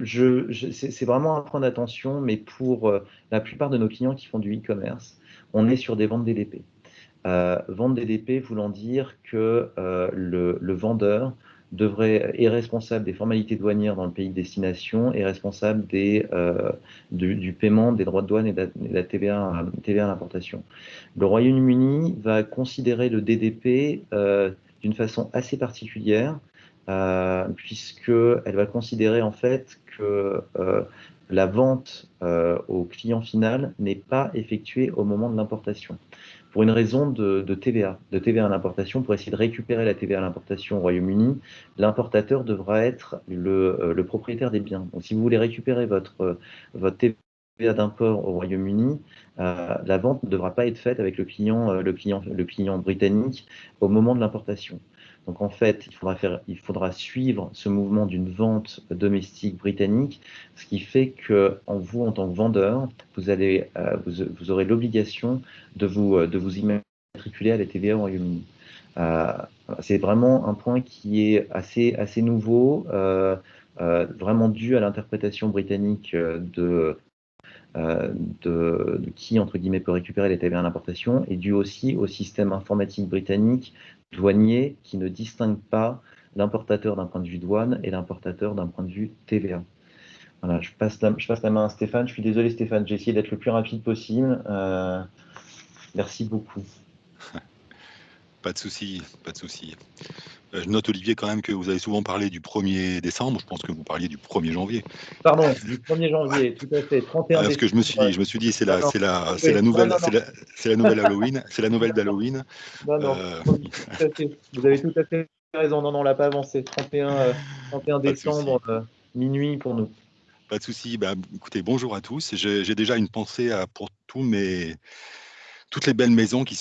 C'est vraiment à prendre attention, mais pour la plupart de nos clients qui font du e-commerce, on est sur des ventes DDP. Vente DDP voulant dire que le vendeur est responsable des formalités douanières dans le pays de destination et responsable du paiement des droits de douane et de la TVA à l'importation. Le Royaume-Uni va considérer le DDP d'une façon assez particulière, puisqu'elle va considérer en fait que la vente au client final n'est pas effectuée au moment de l'importation. Pour une raison de TVA à l'importation, pour essayer de récupérer la TVA à l'importation au Royaume-Uni, l'importateur devra être le propriétaire des biens. Donc, si vous voulez récupérer votre TVA d'import au Royaume-Uni, la vente ne devra pas être faite avec le client britannique au moment de l'importation. Donc en fait, il faudra suivre ce mouvement d'une vente domestique britannique, ce qui fait que vous, en tant que vendeur, vous aurez l'obligation de vous immatriculer à la TVA au Royaume-Uni. C'est vraiment un point qui est assez nouveau, vraiment dû à l'interprétation britannique de qui, entre guillemets, peut récupérer les TVA à l'importation, et dû aussi au système informatique britannique douanier qui ne distingue pas l'importateur d'un point de vue douane et l'importateur d'un point de vue TVA. Voilà, je passe la main à Stéphane. Je suis désolé Stéphane, j'ai essayé d'être le plus rapide possible. Merci beaucoup. Pas de souci, pas de souci. Je note, Olivier, quand même que vous avez souvent parlé du 1er décembre. Je pense que vous parliez du 1er janvier. Pardon, du 1er janvier, tout à fait. 31 parce que je me suis dit, c'est la nouvelle Halloween. C'est la nouvelle d'Halloween. Non, tout à fait. Vous avez tout à fait raison. Non, on l'a pas avancé. 31 décembre, minuit pour nous. Pas de souci. Bah, écoutez, bonjour à tous. J'ai déjà une pensée pour toutes les belles maisons qui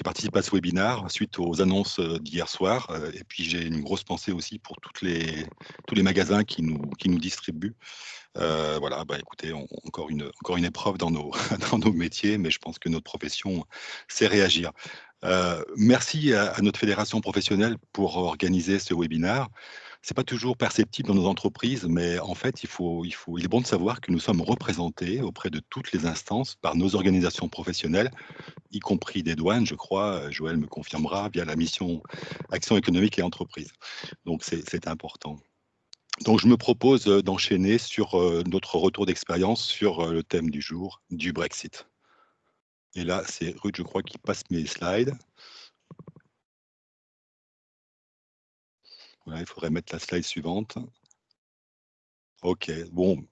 participent à ce webinaire suite aux annonces d'hier soir. Et puis j'ai une grosse pensée aussi pour tous les magasins qui nous distribuent. Voilà, bah écoutez, encore une épreuve dans nos métiers, mais je pense que notre profession sait réagir. Merci à notre fédération professionnelle pour organiser ce webinaire. C'est pas toujours perceptible dans nos entreprises, mais en fait, il est bon de savoir que nous sommes représentés auprès de toutes les instances par nos organisations professionnelles, y compris des douanes, je crois, Joël me confirmera, via la mission Action économique et entreprise. Donc, c'est important. Donc, je me propose d'enchaîner sur notre retour d'expérience sur le thème du jour, du Brexit. Et là, c'est Ruth, je crois, qui passe mes slides. Voilà, il faudrait mettre la slide suivante. Ok, bon.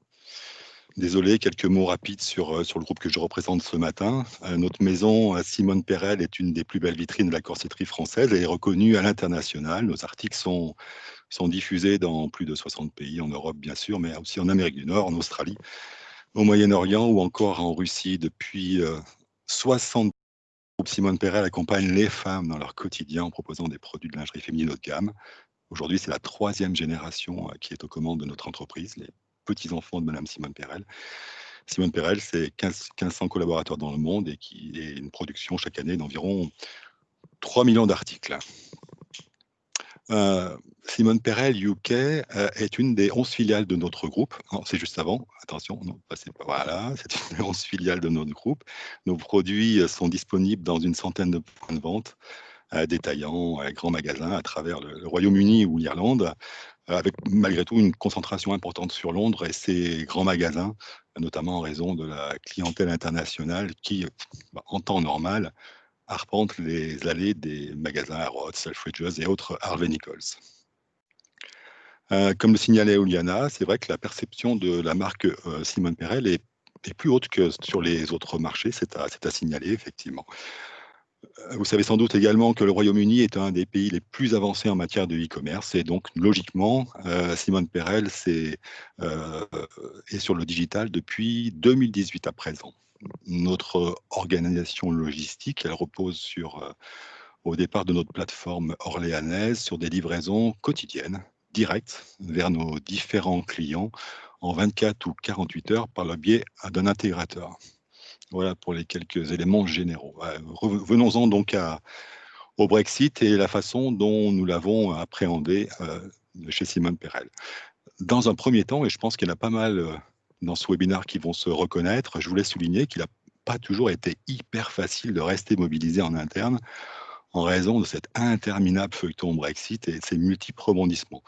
Désolé, quelques mots rapides sur le groupe que je représente ce matin. Notre maison, Simone Perel, est une des plus belles vitrines de la corsetterie française et est reconnue à l'international. Nos articles sont diffusés dans plus de 60 pays, en Europe bien sûr, mais aussi en Amérique du Nord, en Australie, au Moyen-Orient ou encore en Russie depuis 60 groupe Simone Perel accompagne les femmes dans leur quotidien en proposant des produits de lingerie féminine haut de gamme. Aujourd'hui, c'est la 3e génération qui est aux commandes de notre entreprise, les petits-enfants de Madame Simone Perel. Simone Perel, c'est 1500 collaborateurs dans le monde et qui est une production chaque année d'environ 3 millions d'articles. Simone Perel UK est une des 11 filiales de notre groupe. C'est juste avant, attention, non, voilà, c'est une des 11 filiales de notre groupe. Nos produits sont disponibles dans une centaine de points de vente, détaillants, grands magasins à travers le Royaume-Uni ou l'Irlande, avec malgré tout une concentration importante sur Londres et ses grands magasins, notamment en raison de la clientèle internationale qui, en temps normal, arpente les allées des magasins Harrods, Selfridges et autres Harvey Nichols. Comme le signalait Oliana, c'est vrai que la perception de la marque Simone Perel est plus haute que sur les autres marchés, c'est à signaler effectivement. Vous savez sans doute également que le Royaume-Uni est un des pays les plus avancés en matière de e-commerce et donc logiquement, Simone Perel est sur le digital depuis 2018 à présent. Notre organisation logistique, elle repose au départ de notre plateforme orléanaise sur des livraisons quotidiennes, directes, vers nos différents clients en 24 ou 48 heures par le biais d'un intégrateur. Voilà pour les quelques éléments généraux. Revenons-en donc au Brexit et la façon dont nous l'avons appréhendé chez Simone Perel. Dans un premier temps, et je pense qu'il y en a pas mal dans ce webinaire qui vont se reconnaître, je voulais souligner qu'il n'a pas toujours été hyper facile de rester mobilisé en interne en raison de cet interminable feuilleton Brexit et de ses multiples rebondissements.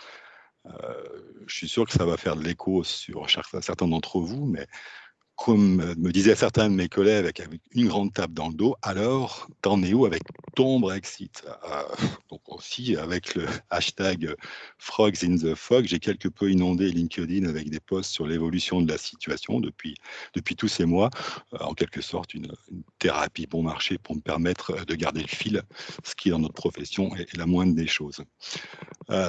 Je suis sûr que ça va faire de l'écho sur certains d'entre vous, mais comme me disaient certains de mes collègues avec une grande tape dans le dos, alors t'en es où avec ton Brexit? Donc aussi avec le hashtag Frogs in the Fog, j'ai quelque peu inondé LinkedIn avec des posts sur l'évolution de la situation depuis tous ces mois, en quelque sorte une thérapie bon marché pour me permettre de garder le fil, ce qui dans notre profession est la moindre des choses.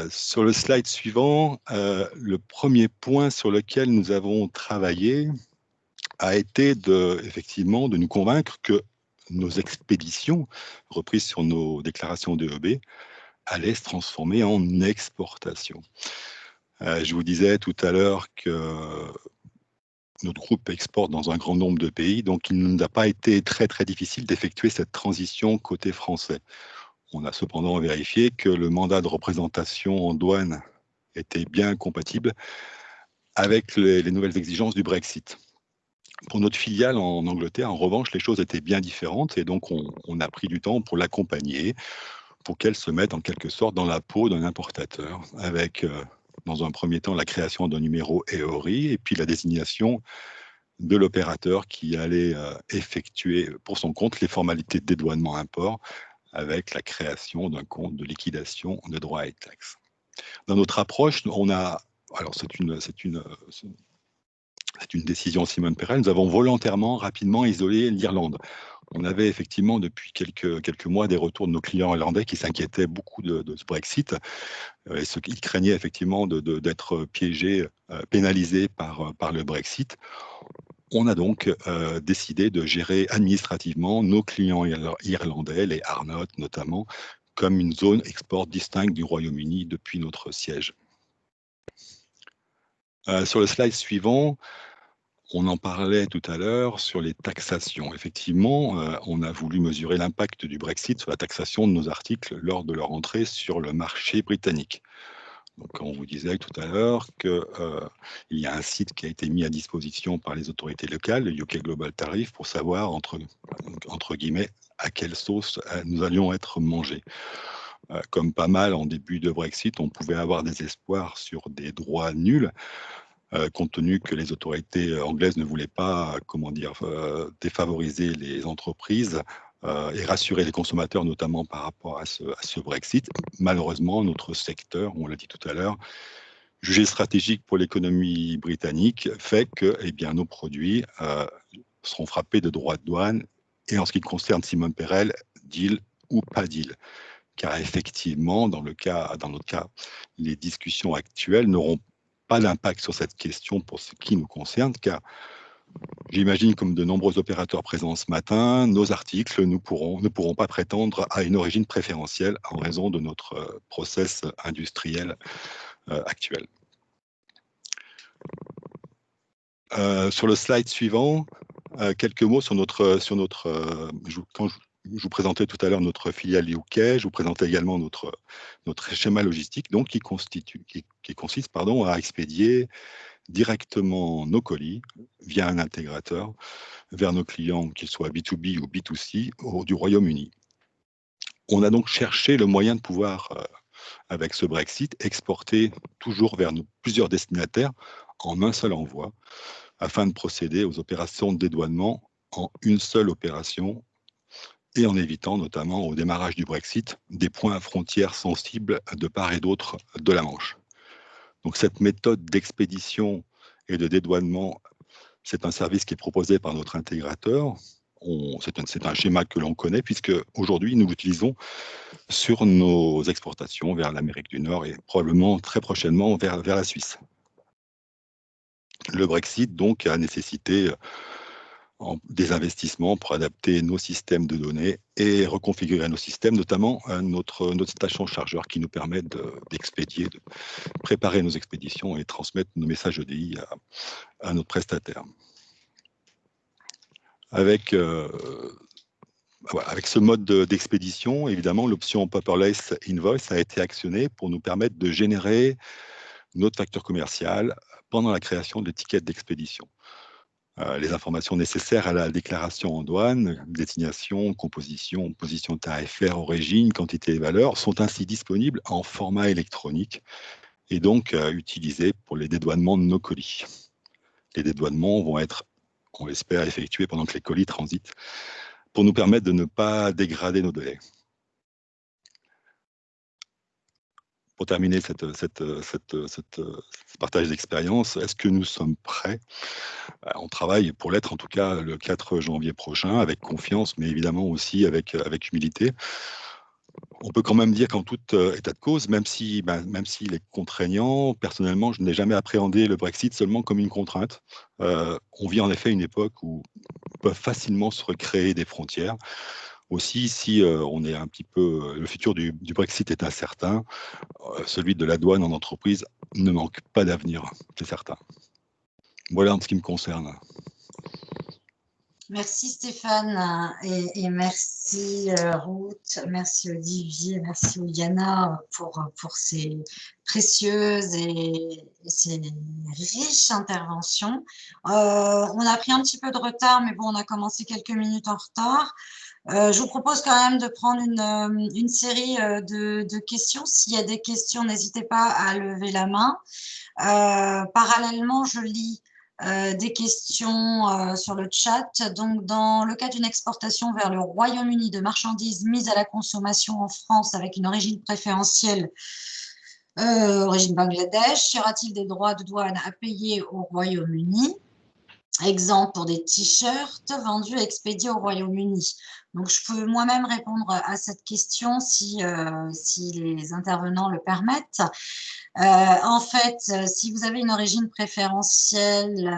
Sur le slide suivant, le premier point sur lequel nous avons travaillé a été effectivement de nous convaincre que nos expéditions, reprises sur nos déclarations d'EEB, allaient se transformer en exportation. Je vous disais tout à l'heure que notre groupe exporte dans un grand nombre de pays, donc il ne nous a pas été très très difficile d'effectuer cette transition côté français. On a cependant vérifié que le mandat de représentation en douane était bien compatible avec les nouvelles exigences du Brexit. Pour notre filiale en Angleterre, en revanche, les choses étaient bien différentes et donc on a pris du temps pour l'accompagner, pour qu'elle se mette en quelque sorte dans la peau d'un importateur, avec dans un premier temps la création d'un numéro EORI et puis la désignation de l'opérateur qui allait effectuer pour son compte les formalités de dédouanement import avec la création d'un compte de liquidation de droits et taxes. Dans notre approche, alors c'est une décision Simone Perel, nous avons volontairement rapidement isolé l'Irlande. On avait effectivement depuis quelques mois des retours de nos clients irlandais qui s'inquiétaient beaucoup de ce Brexit et ils craignaient effectivement d'être piégés, pénalisés par le Brexit. On a donc décidé de gérer administrativement nos clients irlandais, les Arnott notamment, comme une zone export distincte du Royaume-Uni depuis notre siège. Sur le slide suivant, on en parlait tout à l'heure sur les taxations. Effectivement, on a voulu mesurer l'impact du Brexit sur la taxation de nos articles lors de leur entrée sur le marché britannique. Donc, on vous disait tout à l'heure qu'il y a un site qui a été mis à disposition par les autorités locales, le UK Global Tariff, pour savoir, entre guillemets, à quelle sauce nous allions être mangés. Comme pas mal en début de Brexit, on pouvait avoir des espoirs sur des droits nuls, compte tenu que les autorités anglaises ne voulaient pas, défavoriser les entreprises et rassurer les consommateurs, notamment par rapport à ce Brexit. Malheureusement, notre secteur, on l'a dit tout à l'heure, jugé stratégique pour l'économie britannique, fait que nos produits seront frappés de droits de douane. Et en ce qui concerne Simone Perel, deal ou pas deal. Car effectivement, dans notre cas, les discussions actuelles n'auront pas d'impact sur cette question pour ce qui nous concerne, car J'imagine, comme de nombreux opérateurs présents ce matin, nos articles ne pourront pas prétendre à une origine préférentielle en raison de notre process industriel actuel. Sur le slide suivant, quelques mots sur quand je vous présentais tout à l'heure notre filiale UK, je vous présentais également notre schéma logistique, donc qui consiste à expédier directement nos colis via un intégrateur vers nos clients, qu'ils soient B2B ou B2C, du Royaume-Uni. On a donc cherché le moyen de pouvoir, avec ce Brexit, exporter toujours vers plusieurs destinataires en un seul envoi, afin de procéder aux opérations de dédouanement en une seule opération et en évitant notamment au démarrage du Brexit des points frontières sensibles de part et d'autre de la Manche. Donc cette méthode d'expédition et de dédouanement, c'est un service qui est proposé par notre intégrateur. C'est un schéma que l'on connaît puisque aujourd'hui nous l'utilisons sur nos exportations vers l'Amérique du Nord et probablement très prochainement vers la Suisse. Le Brexit donc a nécessité des investissements pour adapter nos systèmes de données et reconfigurer nos systèmes, notamment notre station chargeur qui nous permet d'expédier, de préparer nos expéditions et transmettre nos messages EDI à notre prestataire. Avec ce mode d'expédition, évidemment, l'option Paperless Invoice a été actionnée pour nous permettre de générer notre facture commerciale pendant la création de l'étiquette d'expédition. Les informations nécessaires à la déclaration en douane, destination, composition, position tarifaire, origine, quantité et valeur, sont ainsi disponibles en format électronique et donc utilisés pour les dédouanements de nos colis. Les dédouanements vont être, on l'espère, effectués pendant que les colis transitent pour nous permettre de ne pas dégrader nos délais. Pour terminer ce partage d'expérience, est-ce que nous sommes prêts? On travaille pour l'être en tout cas le 4 janvier prochain, avec confiance, mais évidemment aussi avec humilité. On peut quand même dire qu'en tout état de cause, même s'il est contraignant, personnellement, je n'ai jamais appréhendé le Brexit seulement comme une contrainte. On vit en effet une époque où peuvent facilement se recréer des frontières. Aussi, si on est un petit peu, le futur du Brexit est incertain, celui de la douane en entreprise ne manque pas d'avenir, c'est certain. Voilà en ce qui me concerne. Merci Stéphane et merci Ruth, merci Olivier, merci Oliana pour ces précieuses et ces riches interventions. On a pris un petit peu de retard, mais bon, on a commencé quelques minutes en retard. Je vous propose quand même de prendre une série de questions. S'il y a des questions, n'hésitez pas à lever la main. Parallèlement, je lis des questions sur le chat. Donc, dans le cas d'une exportation vers le Royaume-Uni de marchandises mises à la consommation en France avec une origine préférentielle, origine Bangladesh, y aura-t-il des droits de douane à payer au Royaume-Uni? Exemple pour des t-shirts vendus et expédiés au Royaume-Uni. Donc, je peux moi-même répondre à cette question si les intervenants le permettent. En fait, si vous avez une origine préférentielle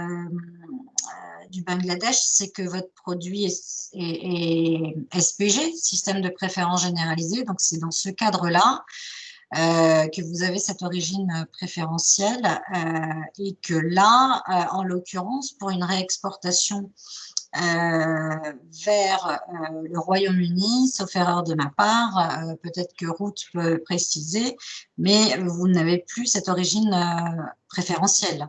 du Bangladesh, c'est que votre produit est SPG, système de préférence généralisé. Donc, c'est dans ce cadre-là que vous avez cette origine préférentielle et que là, en l'occurrence, pour une réexportation vers le Royaume-Uni, sauf erreur de ma part, peut-être que Ruth peut préciser, mais vous n'avez plus cette origine préférentielle.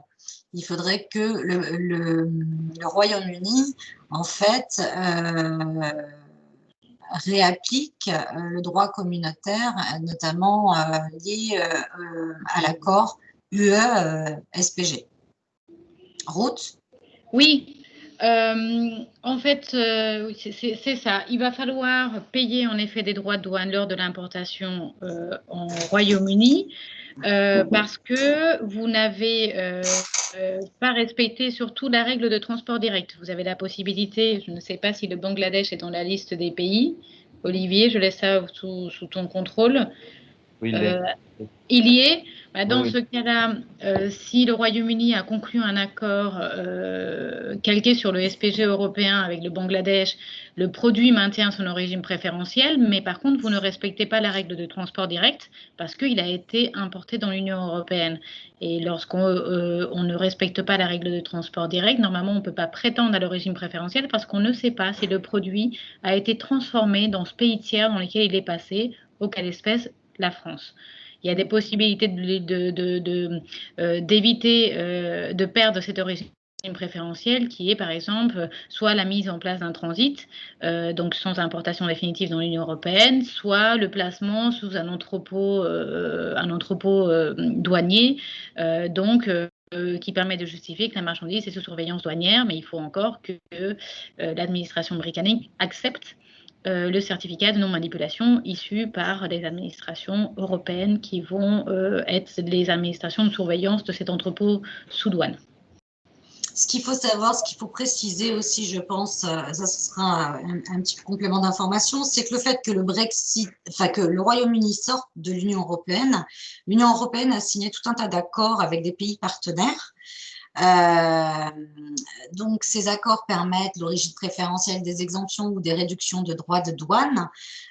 Il faudrait que le Royaume-Uni, en fait, réapplique le droit communautaire, notamment lié à l'accord UE-SPG. Ruth? Oui, en fait, c'est ça. Il va falloir payer en effet des droits de douane lors de l'importation en Royaume-Uni parce que vous n'avez pas respecté surtout la règle de transport direct. Vous avez la possibilité, je ne sais pas si le Bangladesh est dans la liste des pays. Olivier, je laisse ça sous ton contrôle. Oui, il y est. Dans Oui, ce cas-là, si le Royaume-Uni a conclu un accord calqué sur le SPG européen avec le Bangladesh, le produit maintient son origine préférentielle, mais par contre, vous ne respectez pas la règle de transport direct parce qu'il a été importé dans l'Union européenne. Et lorsqu'on on ne respecte pas la règle de transport direct, normalement, on ne peut pas prétendre à l'origine préférentielle parce qu'on ne sait pas si le produit a été transformé dans ce pays tiers dans lequel il est passé, au cas d'espèce, la France. Il y a des possibilités d'éviter de perdre cette origine préférentielle qui est par exemple soit la mise en place d'un transit, donc sans importation définitive dans l'Union européenne, soit le placement sous un entrepôt douanier, qui permet de justifier que la marchandise est sous surveillance douanière, mais il faut encore que l'administration britannique accepte le certificat de non-manipulation issu par les administrations européennes qui vont être les administrations de surveillance de cet entrepôt sous douane. Ce qu'il faut savoir, ce qu'il faut préciser aussi, je pense, ça ce sera un petit complément d'information, c'est que le fait que le Brexit, enfin que le Royaume-Uni sorte de l'Union européenne a signé tout un tas d'accords avec des pays partenaires. Donc, ces accords permettent l'origine préférentielle des exemptions ou des réductions de droits de douane.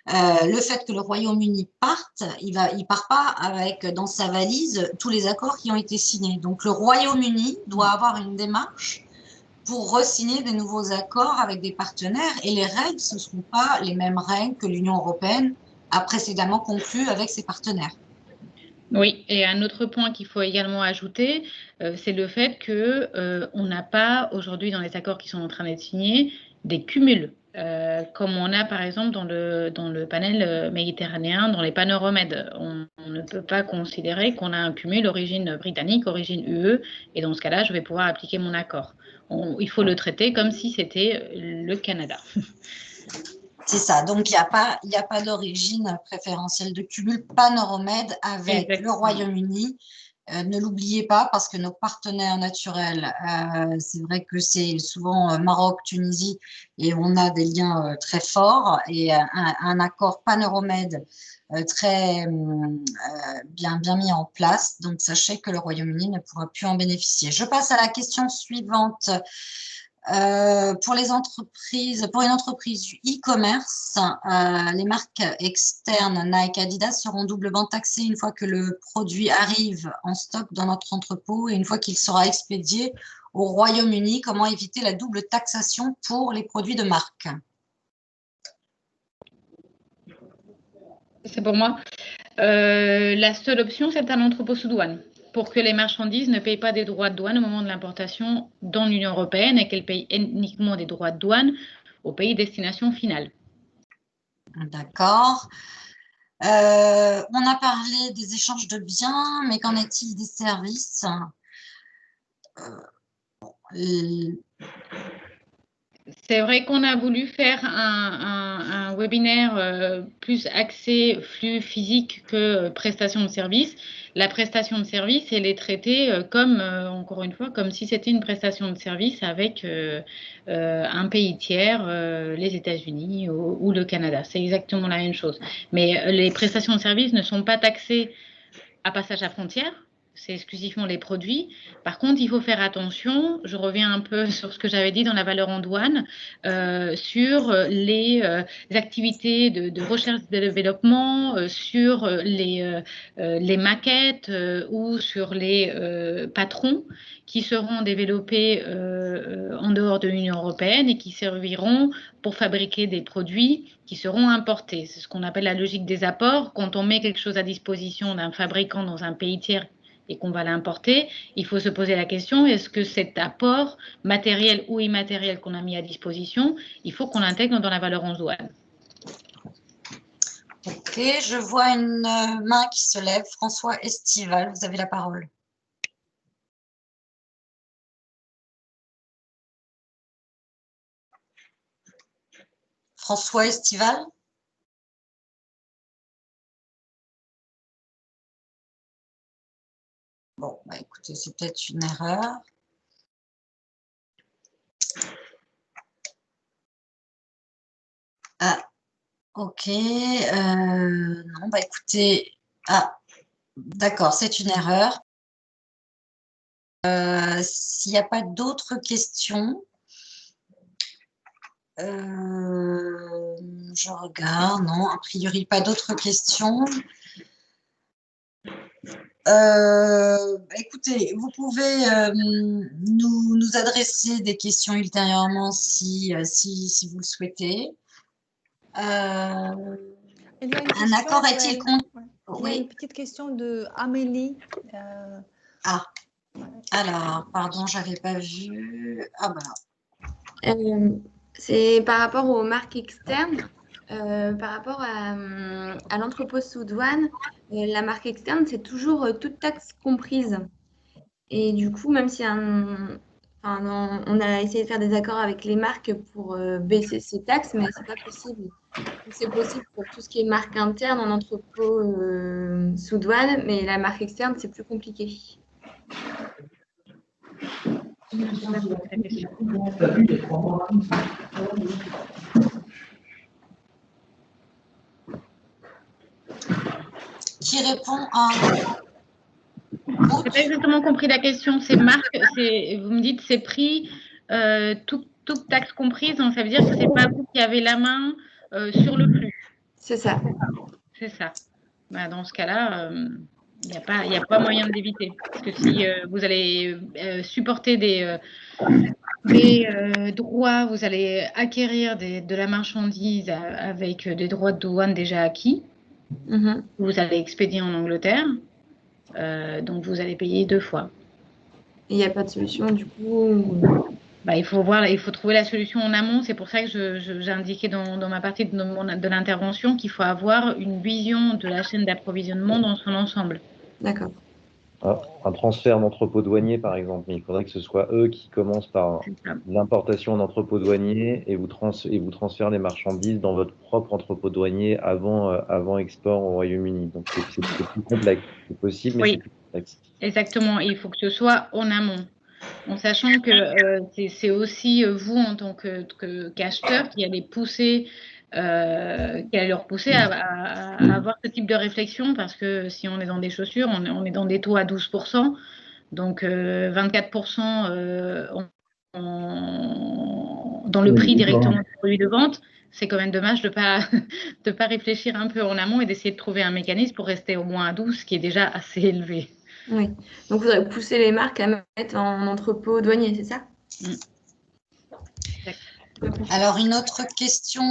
Le fait que le Royaume-Uni parte, il part pas avec dans sa valise tous les accords qui ont été signés. Donc, le Royaume-Uni doit avoir une démarche pour re-signer des nouveaux accords avec des partenaires et les règles, ce ne seront pas les mêmes règles que l'Union européenne a précédemment conclues avec ses partenaires. Oui, et un autre point qu'il faut également ajouter, c'est le fait qu'on n'a pas aujourd'hui dans les accords qui sont en train d'être signés des cumuls, comme on a par exemple dans le panel méditerranéen, dans les Panoromèdes. On ne peut pas considérer qu'on a un cumul origine britannique, origine UE, et dans ce cas-là, je vais pouvoir appliquer mon accord. Il faut le traiter comme si c'était le Canada. C'est ça, donc il n'y a pas d'origine préférentielle de cumul Panoromède avec le Royaume-Uni. Ne l'oubliez pas parce que nos partenaires naturels, c'est vrai que c'est souvent Maroc, Tunisie et on a des liens très forts et un accord Panoromède très bien mis en place. Donc sachez que le Royaume-Uni ne pourra plus en bénéficier. Je passe à la question suivante. Pour une entreprise e-commerce, les marques externes Nike, Adidas seront doublement taxées une fois que le produit arrive en stock dans notre entrepôt et une fois qu'il sera expédié au Royaume-Uni. Comment éviter la double taxation pour les produits de marque? C'est pour moi. La seule option, c'est un entrepôt sous douane, pour que les marchandises ne payent pas des droits de douane au moment de l'importation dans l'Union européenne et qu'elles payent uniquement des droits de douane au pays destination finale. D'accord. On a parlé des échanges de biens, mais qu'en est-il des services? C'est vrai qu'on a voulu faire un webinaire plus axé flux physique que prestation de service. La prestation de service, elle est traitée comme, encore une fois, comme si c'était une prestation de service avec un pays tiers, les États-Unis ou le Canada. C'est exactement la même chose. Mais les prestations de service ne sont pas taxées à passage à frontière. C'est exclusivement les produits. Par contre, il faut faire attention, je reviens un peu sur ce que j'avais dit dans la valeur en douane, sur les activités de recherche et de développement, sur les maquettes ou sur les patrons qui seront développés en dehors de l'Union européenne et qui serviront pour fabriquer des produits qui seront importés. C'est ce qu'on appelle la logique des apports. Quand on met quelque chose à disposition d'un fabricant dans un pays tiers et qu'on va l'importer, il faut se poser la question, est-ce que cet apport matériel ou immatériel qu'on a mis à disposition, il faut qu'on l'intègre dans la valeur en douane? Ok, je vois une main qui se lève. François Estival, vous avez la parole. François Estival? Bon, bah écoutez, c'est peut-être une erreur. Ah, ok. Non, bah écoutez. Ah, D'accord, c'est une erreur. S'il n'y a pas d'autres questions, je regarde, non, a priori pas d'autres questions. Écoutez, vous pouvez nous adresser des questions ultérieurement si vous le souhaitez. Un accord est-il contre? Il y a une petite question de Amélie. Ah, alors, pardon, j'avais pas vu. Ah bah. C'est par rapport aux marques externes, par rapport à l'entrepôt sous douane, la marque externe, c'est toujours toute taxe comprise. Et du coup, même si on a essayé de faire des accords avec les marques pour baisser ces taxes, mais c'est pas possible. C'est possible pour tout ce qui est marque interne en entrepôt sous douane, mais la marque externe, c'est plus compliqué. Qui répond à... Je n'ai pas exactement compris la question. C'est marque, vous me dites c'est prix, toute taxe comprise, donc ça veut dire que ce n'est pas vous qui avez la main sur le flux. C'est ça. C'est ça. Bah, dans ce cas-là, il n'y a pas moyen de l'éviter. Parce que si vous allez supporter des droits, vous allez acquérir de la marchandise avec des droits de douane déjà acquis, vous allez expédier en Angleterre. Donc, vous allez payer 2 fois. Il n'y a pas de solution, du coup bah, il faut trouver la solution en amont. C'est pour ça que j'ai indiqué dans ma partie de l'intervention qu'il faut avoir une vision de la chaîne d'approvisionnement dans son ensemble. D'accord. Un transfert d'entrepôt douanier, par exemple, mais il faudrait que ce soit eux qui commencent par l'importation d'entrepôt douanier et vous transfèrent les marchandises dans votre propre entrepôt douanier avant export au Royaume-Uni. Donc, c'est plus complexe. C'est possible, mais c'est plus complexe. Exactement. Il faut que ce soit en amont. En sachant que c'est aussi vous, en tant qu'acheteur, qui allez leur pousser à avoir ce type de réflexion, parce que si on est dans des chaussures, on est dans des taux à 12%, donc 24% dans le prix directement du produit de vente. C'est quand même dommage de ne pas réfléchir un peu en amont et d'essayer de trouver un mécanisme pour rester au moins à 12, ce qui est déjà assez élevé. Oui, donc il faudrait pousser les marques à mettre en entrepôt douanier, c'est ça? Alors, une autre question.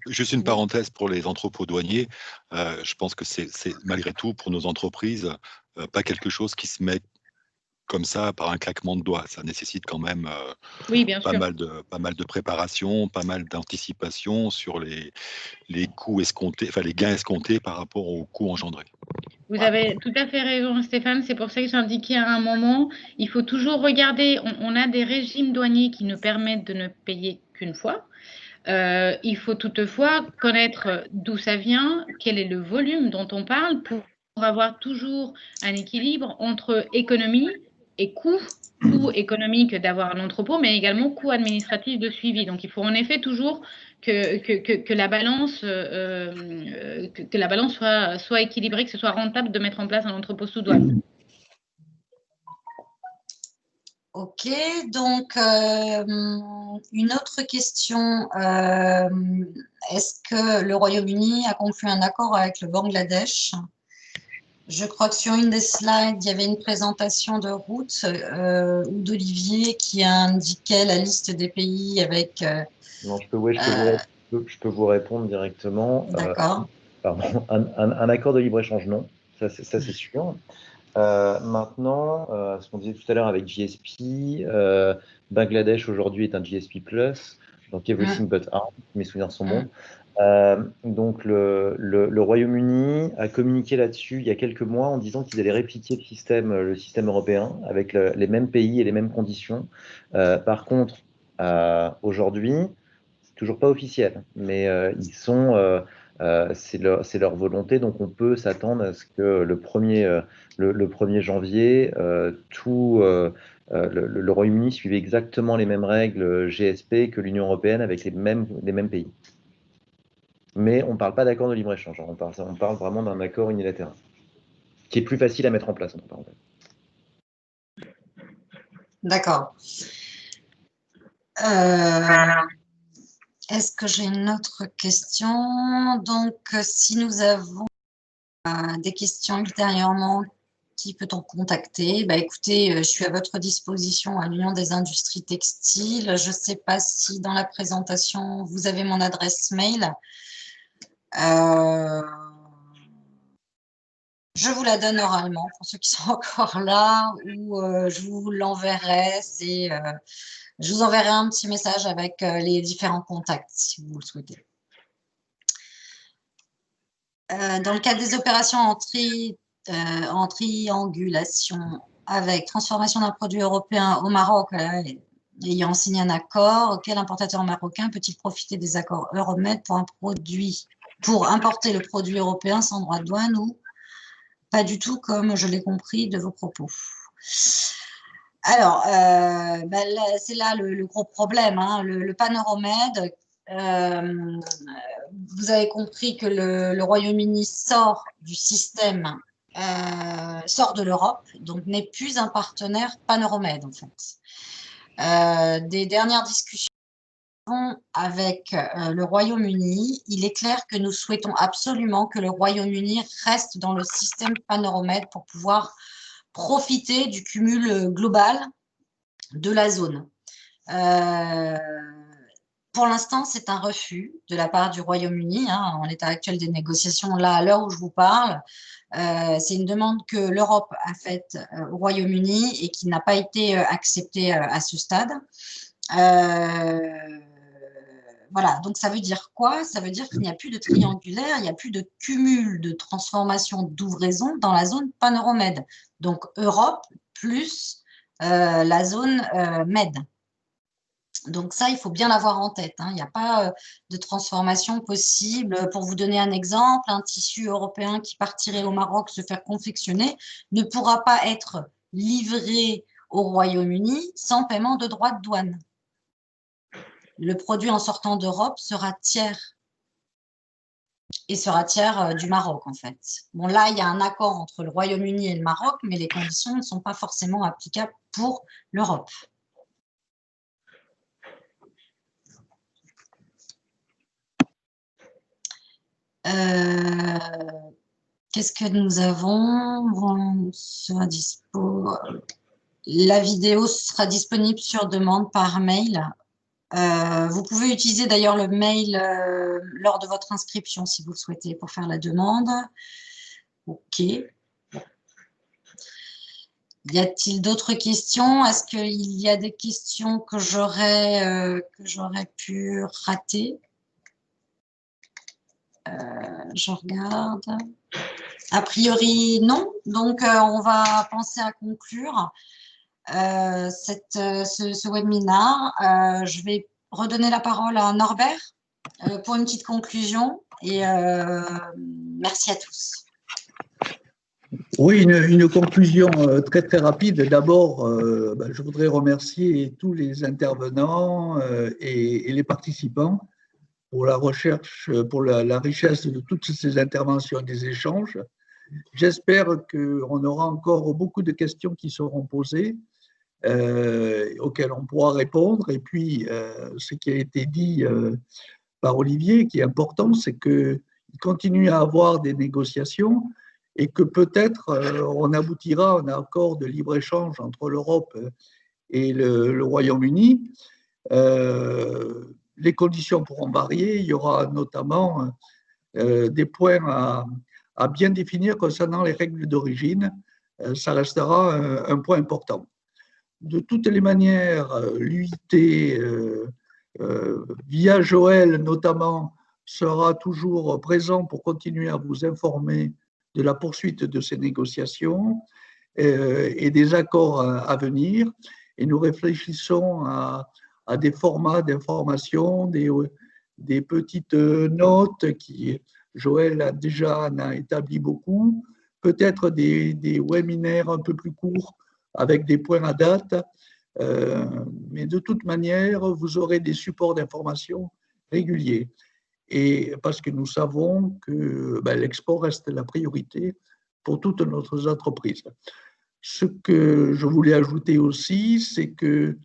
Juste une parenthèse pour les entrepôts douaniers. Je pense que c'est malgré tout, pour nos entreprises, pas quelque chose qui se met comme ça par un claquement de doigts. Ça nécessite quand même pas mal de préparation, pas mal d'anticipation sur les coûts escomptés, enfin les gains escomptés par rapport aux coûts engendrés. Vous avez tout à fait raison, Stéphane. C'est pour ça que j'ai indiqué à un moment, il faut toujours regarder. On a des régimes douaniers qui nous permettent de ne payer qu'une fois. Il faut toutefois connaître d'où ça vient, quel est le volume dont on parle pour avoir toujours un équilibre entre économie et coût économique d'avoir un entrepôt, mais également coût administratif de suivi. Donc, il faut en effet toujours que la balance soit équilibrée, que ce soit rentable de mettre en place un entrepôt sous douane. Ok, donc une autre question. Est-ce que le Royaume-Uni a conclu un accord avec le Bangladesh? Je crois que sur une des slides, il y avait une présentation de Ruth ou d'Olivier qui indiquait la liste des pays avec... Non, je peux vous répondre directement. D'accord. Un accord de libre-échange, non. Ça, c'est sûr. Maintenant, ce qu'on disait tout à l'heure avec GSP, Bangladesh aujourd'hui est un GSP+, donc Everything But Arms, mes souvenirs sont bons. Donc le Royaume-Uni a communiqué là-dessus il y a quelques mois en disant qu'ils allaient répliquer le système européen avec les mêmes pays et les mêmes conditions. Par contre, aujourd'hui, c'est toujours pas officiel, mais ils sont... c'est leur volonté, donc on peut s'attendre à ce que le 1er janvier, le Royaume-Uni suivait exactement les mêmes règles GSP que l'Union européenne avec les mêmes pays. Mais on ne parle pas d'accord de libre-échange, on parle vraiment d'un accord unilatéral. qui est plus facile à mettre en place, entre parenthèses. D'accord. Est-ce que j'ai une autre question? Donc, si nous avons des questions ultérieurement, qui peut-on contacter? Bah, écoutez, je suis à votre disposition à l'Union des industries textiles. Je ne sais pas si dans la présentation, vous avez mon adresse mail. Je vous la donne oralement pour ceux qui sont encore là, ou je vous l'enverrai. Je vous enverrai un petit message avec les différents contacts, si vous le souhaitez. Dans le cadre des opérations en triangulation avec transformation d'un produit européen au Maroc, ayant signé un accord, quel importateur marocain peut-il profiter des accords Euromed pour importer le produit européen sans droit de douane ou pas du tout, comme je l'ai compris de vos propos? Alors, c'est là le gros problème, hein, le Pan-Euromed. Vous avez compris que le Royaume-Uni sort du système, sort de l'Europe, donc n'est plus un partenaire Pan-Euromed, en fait. Des dernières discussions avec le Royaume-Uni, il est clair que nous souhaitons absolument que le Royaume-Uni reste dans le système Pan-Euromed pour pouvoir profiter du cumul global de la zone. Pour l'instant, c'est un refus de la part du Royaume-Uni, hein, en l'état actuel des négociations, là, à l'heure où je vous parle. C'est une demande que l'Europe a faite au Royaume-Uni et qui n'a pas été acceptée à ce stade. Voilà, donc ça veut dire quoi? Ça veut dire qu'il n'y a plus de triangulaire, il n'y a plus de cumul de transformation d'ouvraison dans la zone Pan-Euromed. Donc Europe plus la zone Med. Donc ça, il faut bien l'avoir en tête, hein. Il n'y a pas de transformation possible. Pour vous donner un exemple, un tissu européen qui partirait au Maroc se faire confectionner ne pourra pas être livré au Royaume-Uni sans paiement de droits de douane. Le produit en sortant d'Europe sera tiers et sera tiers du Maroc, en fait. Bon, là, il y a un accord entre le Royaume-Uni et le Maroc, mais les conditions ne sont pas forcément applicables pour l'Europe. Qu'est-ce que nous avons? On sera dispo. La vidéo sera disponible sur demande par mail. Vous pouvez utiliser d'ailleurs le mail lors de votre inscription si vous le souhaitez pour faire la demande. OK. Y a-t-il d'autres questions? Est-ce qu'il y a des questions que j'aurais pu rater? Je regarde. A priori, non. Donc, on va penser à conclure ce webinaire. Je vais redonner la parole à Norbert pour une petite conclusion. Et merci à tous. Oui, une conclusion très très rapide. D'abord, je voudrais remercier tous les intervenants et les participants pour la recherche, pour la richesse de toutes ces interventions et des échanges. J'espère qu'on aura encore beaucoup de questions qui seront posées, auxquelles on pourra répondre. Et puis, ce qui a été dit par Olivier, qui est important, c'est qu'il continue à avoir des négociations et que peut-être on aboutira à un accord de libre-échange entre l'Europe et le Royaume-Uni. Les conditions pourront varier. Il y aura notamment des points à bien définir concernant les règles d'origine. Ça restera un point important. De toutes les manières, l'UIT, via Joël notamment, sera toujours présent pour continuer à vous informer de la poursuite de ces négociations et des accords à venir. Et nous réfléchissons à des formats d'information, des petites notes qui, Joël a déjà établi beaucoup, peut-être des webinaires un peu plus courts avec des points à date, mais de toute manière, vous aurez des supports d'information réguliers. Et parce que nous savons que l'export reste la priorité pour toutes nos entreprises. Ce que je voulais ajouter aussi, c'est que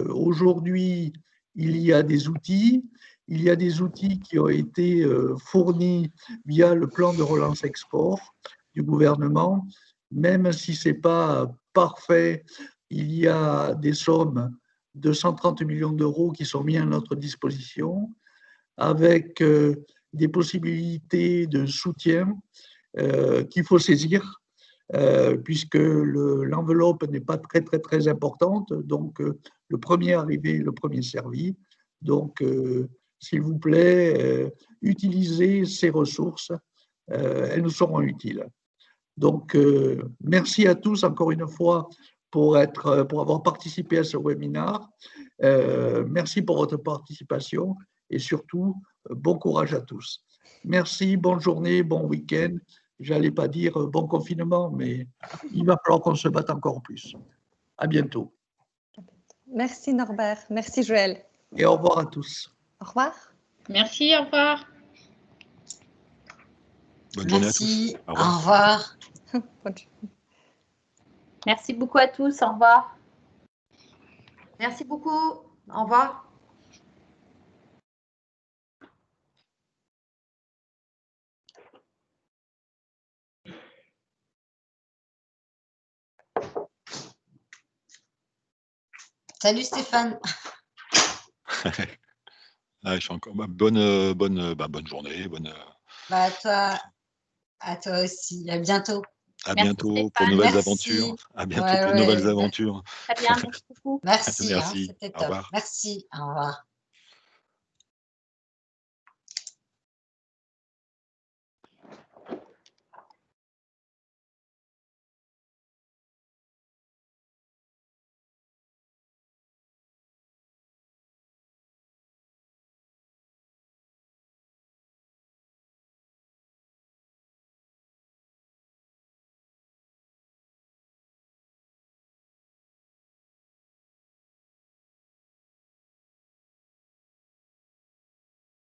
aujourd'hui, il y a des outils. Il y a des outils qui ont été fournis via le plan de relance export du gouvernement. Même si ce n'est pas parfait, il y a des sommes de 130 millions d'euros qui sont mis à notre disposition, avec des possibilités de soutien qu'il faut saisir, puisque l'enveloppe n'est pas très importante. Donc, le premier arrivé, le premier servi. Donc, s'il vous plaît, utilisez ces ressources, elles nous seront utiles. Donc, merci à tous encore une fois pour avoir participé à ce webinaire. Merci pour votre participation et surtout, bon courage à tous. Merci, bonne journée, bon week-end. J'allais pas dire bon confinement, mais il va falloir qu'on se batte encore plus. À bientôt. Merci Norbert, merci Joël. Et au revoir à tous. Au revoir. Merci, au revoir. Bonne journée à tous. Merci, Au au revoir. revoir. Merci beaucoup à tous. Au revoir. Merci beaucoup. Au revoir. Salut Stéphane. Ah, je suis encore bonne journée, Bah, à toi aussi. À bientôt. à Merci, bientôt pour Stéphane. de nouvelles Merci. aventures. À bientôt Ouais, pour de ouais. nouvelles aventures. Très bien, merci beaucoup. Merci, hein, Merci. c'était Au top. revoir. Merci, au revoir.